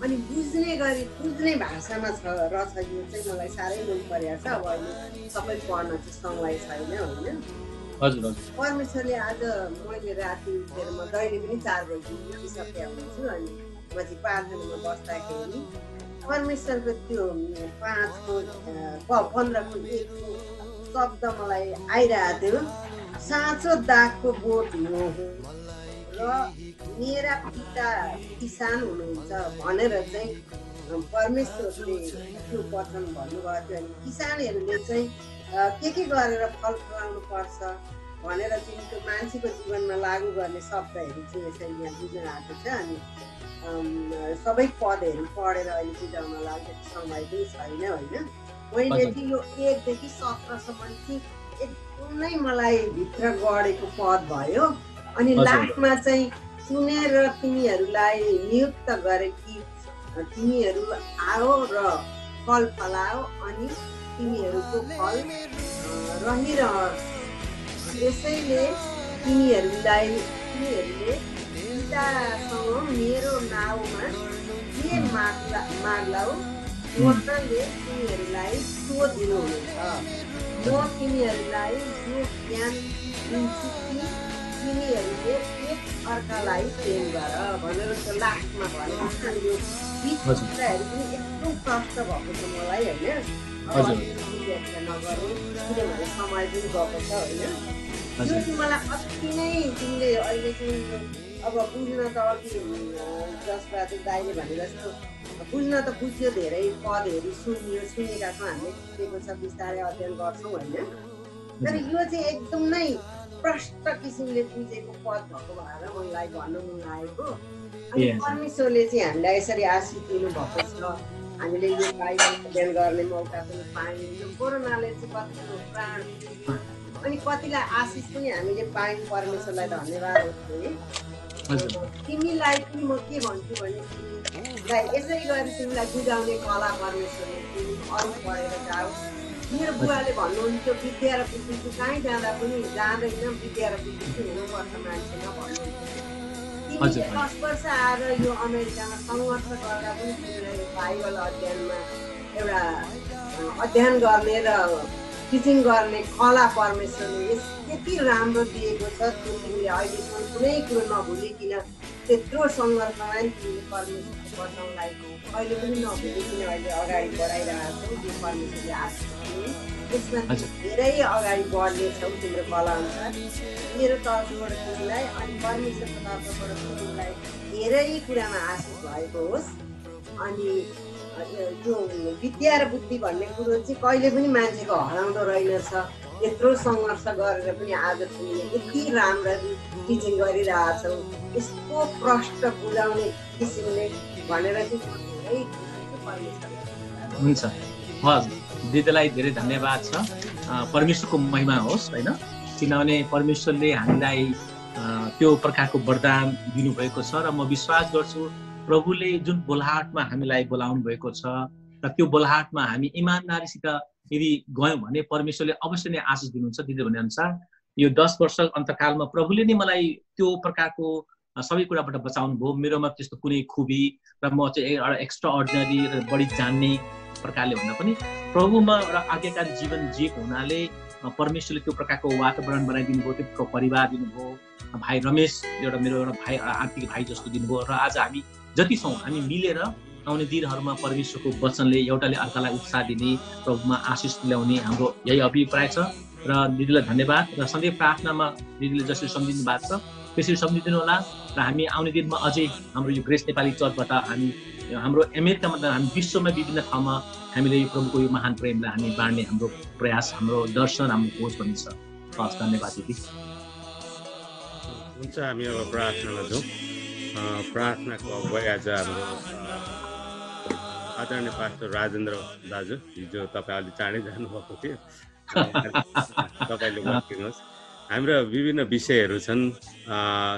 अनि बुझ्ने गरी बुझ्ने भाषामा रहेछ यो चाहिँ मलाई साह्रै मन परेको छ। अब अहिले सबै पढ्न चाहिँ समय छैन होइन? हजुर हजुर। परमेश्वरले आज मैले राति उठेर म दैनिक पनि 4 बजी उठिसकेका हुन्छु अनि म चाहिँ प्रार्थनामा बस्दाखेरि परमेश्वरको त्यो 5को 15को 1को शब्द मलाई आइरहेको थियो। साँचो दागको बोट हुनु र मेरा पिता किसान हुनुहुन्छ भनेर चाहिँ परमेश्वरले त्यो वचन भन्नुभएको थियो। अनि किसानहरूले चाहिँ के गरेर फल फलाउनु पर्छ भनेर चाहिँ त्यो मान्छेको जीवनमा लागू गर्ने शब्दहरू चाहिँ यसरी यहाँ बुझ्न आएको छ। अनि सबै पदहरू पढेर अहिले बुझाउन लागेको समय पनि छैन होइन? मैले चाहिँ यो 1देखि 17सम्म चाहिँ एकदमै मलाई भित्र गढेको पद भयो। अनि लास्टमा चाहिँ सुनेर तिमीहरूलाई नियुक्त गरे कि तिमीहरू आओ र फल फलाओ अनि तिमीहरूको फल रहिरहोस्। यसैले तिमीहरूले पितासँग मेरो नाउँमा के माग्लाऊ उहाँले तिमीहरूलाई सो दिनुहुनेछ। म तिमीहरूलाई यो ज्ञान दिन्छु कि तिमीहरूले एक अर्कालाई प्रेम गर भनेर त्यो लास्टमा भनेको छ। यो बिचहरू पनि एकदम प्रष्ट भएको छ मलाई होइन? व्याख्या नगरौँ किनभने समय पनि गएको छ होइन? यो चाहिँ मलाई अति नै तिमीले अहिले चाहिँ अब बुझ्न त अघि जसबहादुर दाइले भने जस्तो बुझ्न त बुझ्यो, धेरै पदहरू सुनेका छौँ हामीले, सिकेको छ, बिस्तारै अध्ययन गर्छौँ होइन? तर यो चाहिँ एकदम नै प्रष्ट किसिमले बुझेको पद भएको भएर मलाई भन्नु मन लागेको। अनि परमेश्वरले चाहिँ हामीलाई यसरी आशिष दिनुभएको छ। हामीले यो बाइबल अध्ययन गर्ने मौका पनि पायौँ। कोरोनाले चाहिँ कतिको प्राण अनि कतिलाई आशिष पनि हामीले पायौँ। परमेश्वरलाई धन्यवाद होस् है। तिमीलाई पनि म के भन्छु भने तिमीलाई यसै गरी तिमीलाई बुझाउने कला परमेश्वरले तिमी अरू पढेर जाऊ। मेरो बुवाले भन्नुहुन्थ्यो विद्या र बुद्धि चाहिँ कहीँ जाँदा पनि जाँदैन, विद्या र बुद्धि चाहिँ हुनुपर्छ मान्छेमा भन्नुहुन्थ्यो। तिमीले 10 वर्ष आएर यो अमेरिकामा सङ्घर्ष गर्दा पनि तिमीलाई बाइबल अध्ययनमा एउटा अध्ययन गर्ने र टिचिङ गर्ने कला परमेश्वरले यति राम्रो दिएको छ। त्यो तिमीले अहिलेसम्म कुनै कुरो नभुलिकन त्यत्रो सङ्घर्षमा नि तिमीले परमेश्वरको वचनलाई अहिले पनि नभुलिकन अहिले अगाडि बढाइरहेको छौ। त्यो परमेश्वरले आशिष दिनु, यसमा धेरै अगाडि बढ्नेछौ तिम्रो कला अनुसार। मेरो तर्फबाट तिमीलाई अनि परमेश्वरको तर्फबाट तिमीलाई धेरै कुरामा आशिष भएको होस्। अनि यो विद्या र बुद्धि भन्ने कुरो चाहिँ कहिले पनि मान्छेको हराउँदो रहेनछ। यत्रो सङ्घर्ष गरेर पनि आज तिमीले यति राम्ररी टिचिङ गरिरहेछौ, यस्तो प्रष्ट बुझाउने किसिमले भनेर चाहिँ धेरै हुन्छ। हजुर दिदीलाई धेरै धन्यवाद छ। परमेश्वरको महिमा होस् होइन? किनभने परमेश्वरले हामीलाई त्यो प्रकारको वरदान दिनुभएको छ र म विश्वास गर्छु प्रभुले जुन बोलाहटमा हामीलाई बोलाउनु भएको छ र त्यो बोलाहटमा हामी इमानदारीसित यदि गयौँ भने परमेश्वरले अवश्य नै आशिष दिनुहुन्छ। दिदी भने अनुसार यो 10 वर्ष अन्तकालमा प्रभुले नै मलाई त्यो प्रकारको सबै कुराबाट बचाउनु भयो। मेरोमा त्यस्तो कुनै खुबी र म चाहिँ एउटा एक्स्ट्रा अर्डिनरी र बढी जान्ने प्रकारले भन्दा पनि प्रभुमा एउटा आज्ञाकारी जीवन जिएको हुनाले परमेश्वरले त्यो प्रकारको वातावरण बनाइदिनु भयो, त्यो परिवार दिनुभयो। भाइ रमेश एउटा मेरो एउटा भाइ आत्मिक भाइ जस्तो दिनुभयो र आज हामी जति छौँ हामी मिलेर आउने दिनहरूमा परमेश्वरको वचनले एउटाले अर्कालाई उत्साह दिने, प्रभुमा आशिष ल्याउने हाम्रो यही अभिप्राय छ। र दिदीलाई धन्यवाद र सधैँ प्रार्थनामा दिदीले जसरी सम्झिनु भएको छ त्यसरी सम्झिदिनु होला। र हामी आउने दिनमा अझै हाम्रो यो ग्रेस नेपाली चर्चबाट हामी हाम्रो अमेरिकामा हामी विश्वमा विभिन्न ठाउँमा हामीले यो प्रभुको यो महान प्रेमलाई हामी बाँड्ने हाम्रो प्रयास, हाम्रो दर्शन, हाम्रो खोज पनि छ। हस्, धन्यवाद दिदी। हुन्छ, हामी अब प्रार्थनामा जाउँ। प्रार्थनाको अगुवाई आज हाम्रो आदरणीय पास्टर राजेन्द्र दाजु, हिजो तपाईँ अलि चाँडै जानुभएको थियो, तपाईँले गरिदिनुहोस्। हाम्रो विभिन्न विषयहरू छन्।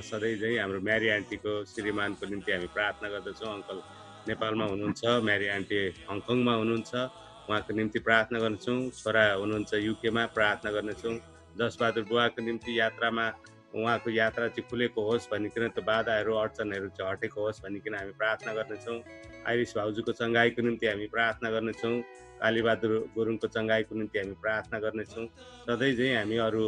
सधैँ चाहिँ हाम्रो म्यारी आन्टीको श्रीमानको निम्ति हामी प्रार्थना गर्दछौँ। अङ्कल नेपालमा हुनुहुन्छ, म्यारी आन्टी हङकङमा हुनुहुन्छ, उहाँको निम्ति प्रार्थना गर्नेछौँ। छोरा हुनुहुन्छ युकेमा, प्रार्थना गर्नेछौँ। जसबहादुर बुवाको निम्ति यात्रामा उहाँको यात्रा चाहिँ खुलेको होस् भनिकन, त्यो बाधाहरू अडचनहरू चाहिँ हटेको होस् भनिकन हामी प्रार्थना गर्नेछौँ। आइरिस भाउजूको चङ्गाइको निम्ति हामी प्रार्थना गर्नेछौँ। कालीबहादुर गुरुङको चङ्गाइको निम्ति हामी प्रार्थना गर्नेछौँ। सधैँ चाहिँ हामी अरू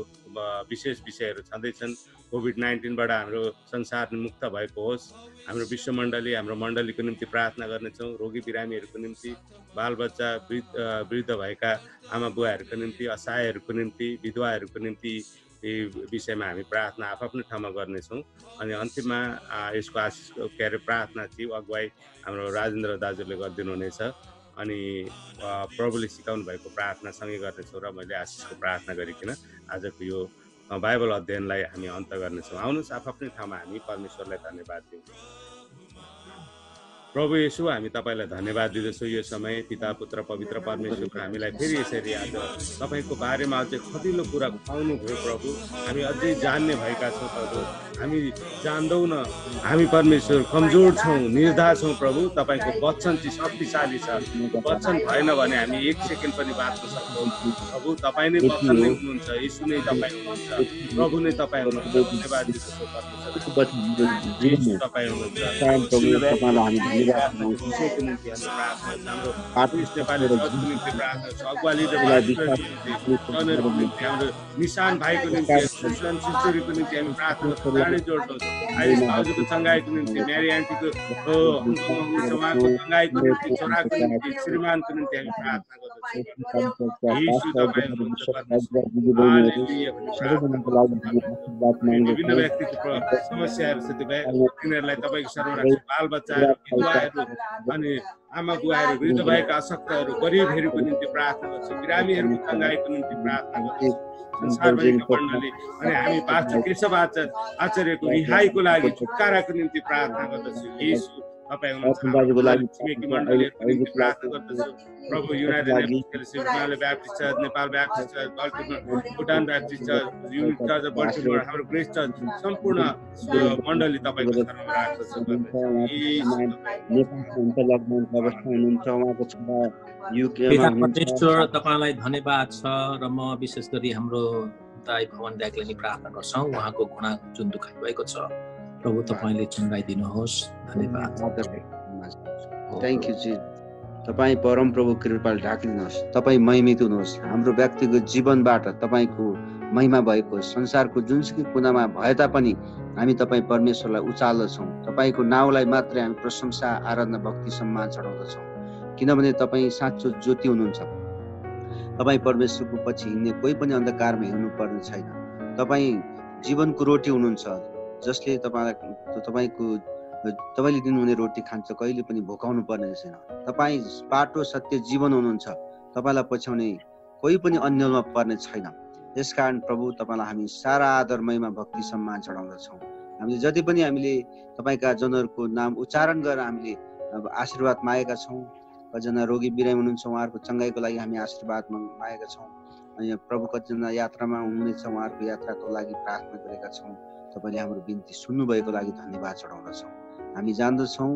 विशेष विषयहरू छँदैछन्। कोभिड-19बाट हाम्रो संसार मुक्त भएको होस्। हाम्रो विश्वमण्डली, हाम्रो मण्डलीको निम्ति प्रार्थना गर्नेछौँ। रोगी बिरामीहरूको निम्ति, बालबच्चा वृद्ध भएका आमा बुवाहरूको निम्ति, असहायहरूको निम्ति, विधवाहरूको निम्ति विषयमा हामी प्रार्थना आफ्नो ठाउँमा गर्नेछौँ। अनि अन्तिममा यसको आशिषको प्रार्थना चाहिँ अगुवाई हाम्रो राजेन्द्र दाजुले गरिदिनुहुनेछ। अनि प्रभुले सिकाउनु भएको प्रार्थनासँगै गर्नेछौँ र मैले आशिषको प्रार्थना गरिकन आजको यो बाइबल अध्ययनलाई हामी अन्त गर्नेछौँ। आउनुहोस् आफ्नै ठाउँमा हामी परमेश्वरलाई धन्यवाद दिउँ। प्रभु येशू, हामी तपाईँलाई धन्यवाद दिँदछौँ। यो समय पिता, पुत्र, पवित्र परमेश्वर हामीलाई फेरि यसरी आज तपाईँको बारेमा अझै खदिलो कुरा खुवाउनु भयो प्रभु। हामी अझै जान्ने भएका छौँ प्रभु। हामी जान्दैनौँ, हामी परमेश्वर कमजोर छौँ, निर्धार छौँ प्रभु। तपाईँको वचन चाहिँ शक्तिशाली छ। वचन भएन भने हामी एक सेकेन्ड पनि बाँच्न सक्छौँ प्रभु। तपाईँ नै वचन नै हुनुहुन्छ, येशू नै तपाईँ हुनुहुन्छ, प्रभु नै तपाईँ हुनुहुन्छ। धन्यवाद दिँदछौँ परमेश्वर, तपाईँ हुनुहुन्छ। विषयको निम्ति हामी प्रार्थना, हाम्रो नेपाली जजको निम्ति प्रार्थना, अगुवाली जनहरूको निम्ति, हाम्रो निशान भाइको निम्ति, सुशान्त सिलचुरीको निम्ति हामी प्रार्थना चाँडै जोड्छौँ। आयुष भाउजूको चङ्गाइको निम्ति, म्यारी आन्टीको उहाँको चङ्गाइको निम्ति, छोराको निम्ति, श्रीमानको निम्ति हामी प्रार्थना विभिन्न व्यक्तिको समस्याहरू छ, तिनीहरूलाई तपाईँको सर्वराख्छ। बालबच्चाहरू, अनि आमा बुवाहरू, वृद्ध भएका अशक्तहरू, गरिबहरूको निम्ति प्रार्थना गर्छु। बिरामीहरूको चङ्गाइको निम्ति प्रार्थना गर्छु। संसारभरिको मण्डली अनि हामी पास्टर केशव आचार्यको रिहाईको लागि, छुटकाराको निम्ति प्रार्थना गर्दछु। येशू तपाईँ हुनुहुन्छ। छिमेकी मण्डलीहरूको निम्ति प्रार्थना गर्दछु प्रभु। United Baptist Church, Nepal Baptist Church, Bhutan Baptist Church, Unit Church, Baltimore, हाम्रो ग्रेस चर्च, सम्पूर्ण मण्डली तपाईँको शरणमा राख्दछु। परमेश्वर तपाईँलाई धन्यवाद छ। र म विशेष गरी हाम्रो दाइ भवन दाइलाई नि प्रार्थना गर्छौँ। उहाँको घुँडा जुन दुखाइ भएको छ प्रभु तपाईँले चङ्गाइदिनुहोस्। धन्यवाद। थ्याङ्क यू जी। तपाईँ परम प्रभु कृपाले ढाकिदिनुहोस्। तपाईँ महिमित हुनुहोस्। हाम्रो व्यक्तिगत जीवनबाट तपाईँको महिमा भएको संसारको जुनसुकै कुनामा भए तापनि हामी तपाईँ परमेश्वरलाई उचाल्दछौँ। तपाईँको नाउँलाई मात्रै हामी प्रशंसा, आराधना, भक्ति, सम्मान चढाउँदछौँ। किनभने तपाईँ साँचो ज्योति हुनुहुन्छ। तपाईँ परमेश्वरको पछि हिँड्ने कोही पनि अन्धकारमा हिँड्नु पर्ने छैन। तपाईँ जीवनको रोटी हुनुहुन्छ, जसले तपाईँले दिनुहुने रोटी खान्छ, कहिले पनि भोकाउनु पर्ने छैन। तपाईँ बाटो, सत्य, जीवन हुनुहुन्छ। तपाईँलाई पछ्याउने कोही पनि अन्यलमा पर्ने छैन। यसकारण प्रभु तपाईँलाई हामी सारा आदर, महिमा, भक्ति, सम्मान चढाउँदछौँ। हामीले जति पनि हामीले तपाईँका जनहरूको नाम उच्चारण गरेर हामीले आशीर्वाद मागेका छौँ। कतिजना रोगी बिरामी हुनुहुन्छ, उहाँहरूको चङ्गाइको लागि हामी आशीर्वाद मागेका छौँ। अनि प्रभु कतिजना यात्रामा हुनुहुनेछ, उहाँहरूको यात्राको लागि प्रार्थना गरेका छौँ। तपाईँले हाम्रो बिन्ती सुन्नुभएको लागि धन्यवाद चढाउँदछौँ। हामी जान्दछौँ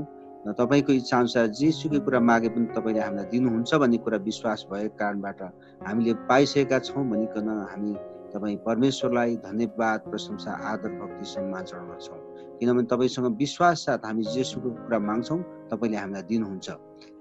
तपाईँको इच्छा अनुसार जेसुकै कुरा मागे पनि तपाईँले हामीलाई दिनुहुन्छ भन्ने कुरा विश्वास भएको कारणबाट हामीले पाइसकेका छौँ भनिकन हामी तपाईँ परमेश्वरलाई धन्यवाद, प्रशंसा, आदर, भक्ति, सम्मान चढाउँदछौँ। किनभने तपाईँसँग विश्वास साथ हामी जेसुकै कुरा माग्छौँ तपाईँले हामीलाई दिनुहुन्छ।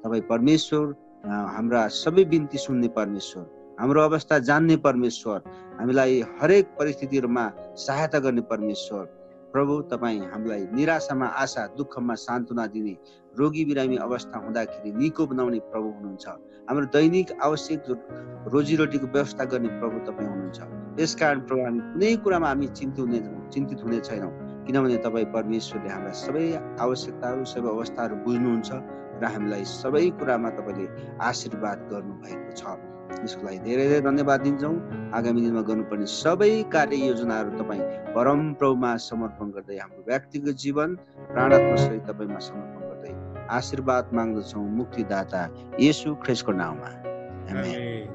तपाईँ परमेश्वर, हाम्रा सबै बिन्ती सुन्ने परमेश्वर, हाम्रो अवस्था जान्ने परमेश्वर, हामीलाई हरेक परिस्थितिहरूमा सहायता गर्ने परमेश्वर। प्रभु तपाईँ हामीलाई निराशामा आशा, दुःखमा सान्त्वना दिने, रोगी बिरामी अवस्था हुँदाखेरि निको बनाउने प्रभु हुनुहुन्छ। हाम्रो दैनिक आवश्यक रोजीरोटीको व्यवस्था गर्ने प्रभु तपाईँ हुनुहुन्छ। यसकारण प्रभु हामी कुनै कुरामा हामी चिन्तित हुने छैनौँ, किनभने तपाईँ परमेश्वरले हाम्रा सबै आवश्यकताहरू, सबै अवस्थाहरू बुझ्नुहुन्छ र हामीलाई सबै कुरामा तपाईँले आशीर्वाद गर्नुभएको छ। यसको लागि धेरै धेरै धन्यवाद दिन्छौँ। आगामी दिनमा गर्नुपर्ने सबै कार्य योजनाहरू तपाईँ परम प्रभुमा समर्पण गर्दै हाम्रो व्यक्तिगत जीवन प्राणात्मा सहित तपाईँमा समर्पण गर्दै आशीर्वाद माग्दछौँ मुक्तिदाता येशू ख्रीष्टको नाममा। आमेन।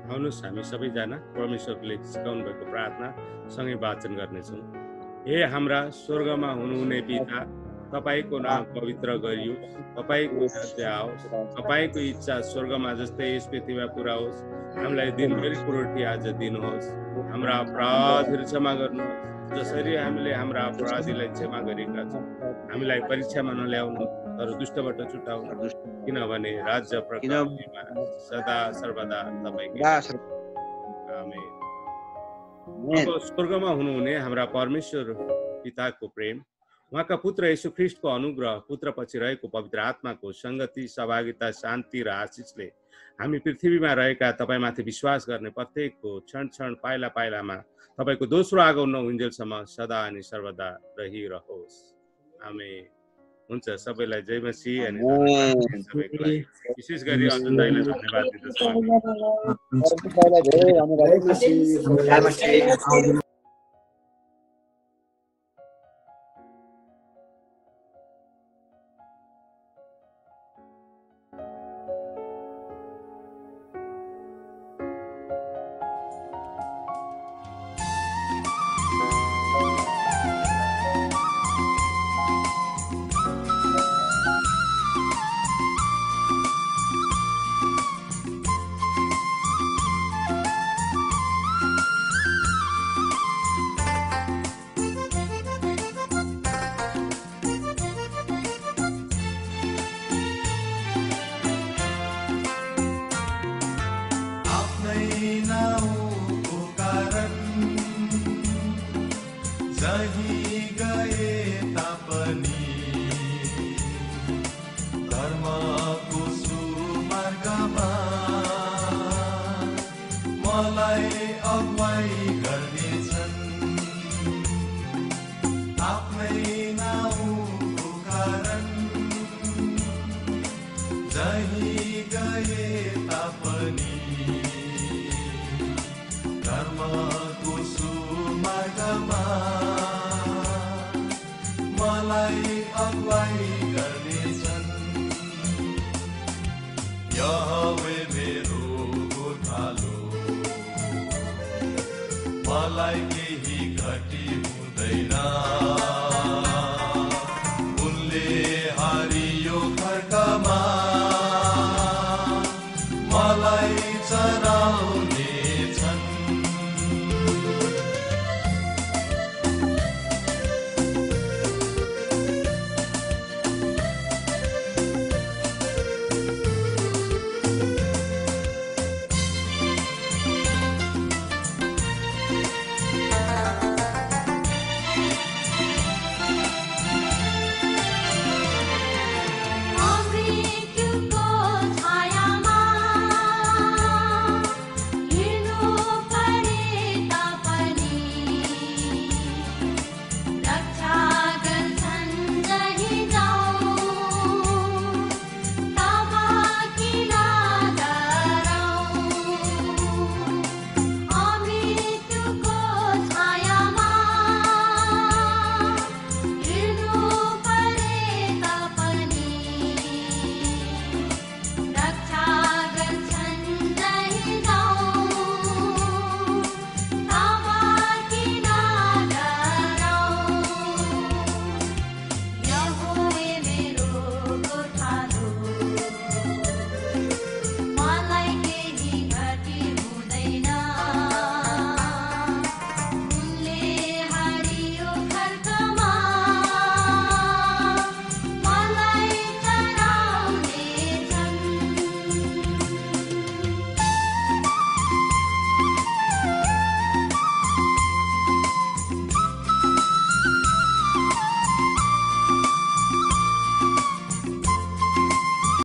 आउनुहोस् हामी सबैजना परमेश्वरले सिकाउनु भएको प्रार्थना सँगै वाचन गर्नेछौँ। हे हाम्रा स्वर्गमा हुनुहुने पिता, तपाईको नाम पवित्र गरियोस्, तपाईको राज्य आओस्, तपाईको इच्छा स्वर्गमा जस्तै यस पृथ्वीमा पुरा होस्। हामीलाई दिनभरिको रोटी आज दिनुहोस्, हाम्रा अपराधहरू क्षमा गर्नुहोस् जसरी हामीले हाम्रा अपराधीलाई क्षमा गरेका छौँ। हामीलाई परीक्षामा नल्याउनु तर दुष्टबाट छुटाउनु, किनभने राज्य प्रताप सदा सर्वदा तपाईकै। आमेन। अब स्वर्गमा हुनुहुने हाम्रा परमेश्वर पिताको प्रेम, उहाँका पुत्र येशू ख्रीष्टको अनुग्रह, पुत्र पछि रहेको पवित्र आत्माको संगति, सहभागिता, शान्ति र आशिषले हामी पृथ्वीमा रहेका तपाईमाथि विश्वास गर्ने प्रत्येकको क्षण क्षण पाइला पाइलामा तपाईको दोस्रो आगमन नहुन्जेलसम्म सदा अनि सर्वदा रहिरहोस्। आमेन। हुन्छ, सबैलाई जय मसीह। अनि सबैलाई विशेष गरी अर्जुन दाइलाई धन्यवाद दिँदछु। मलाई केही घटी हुँदैन।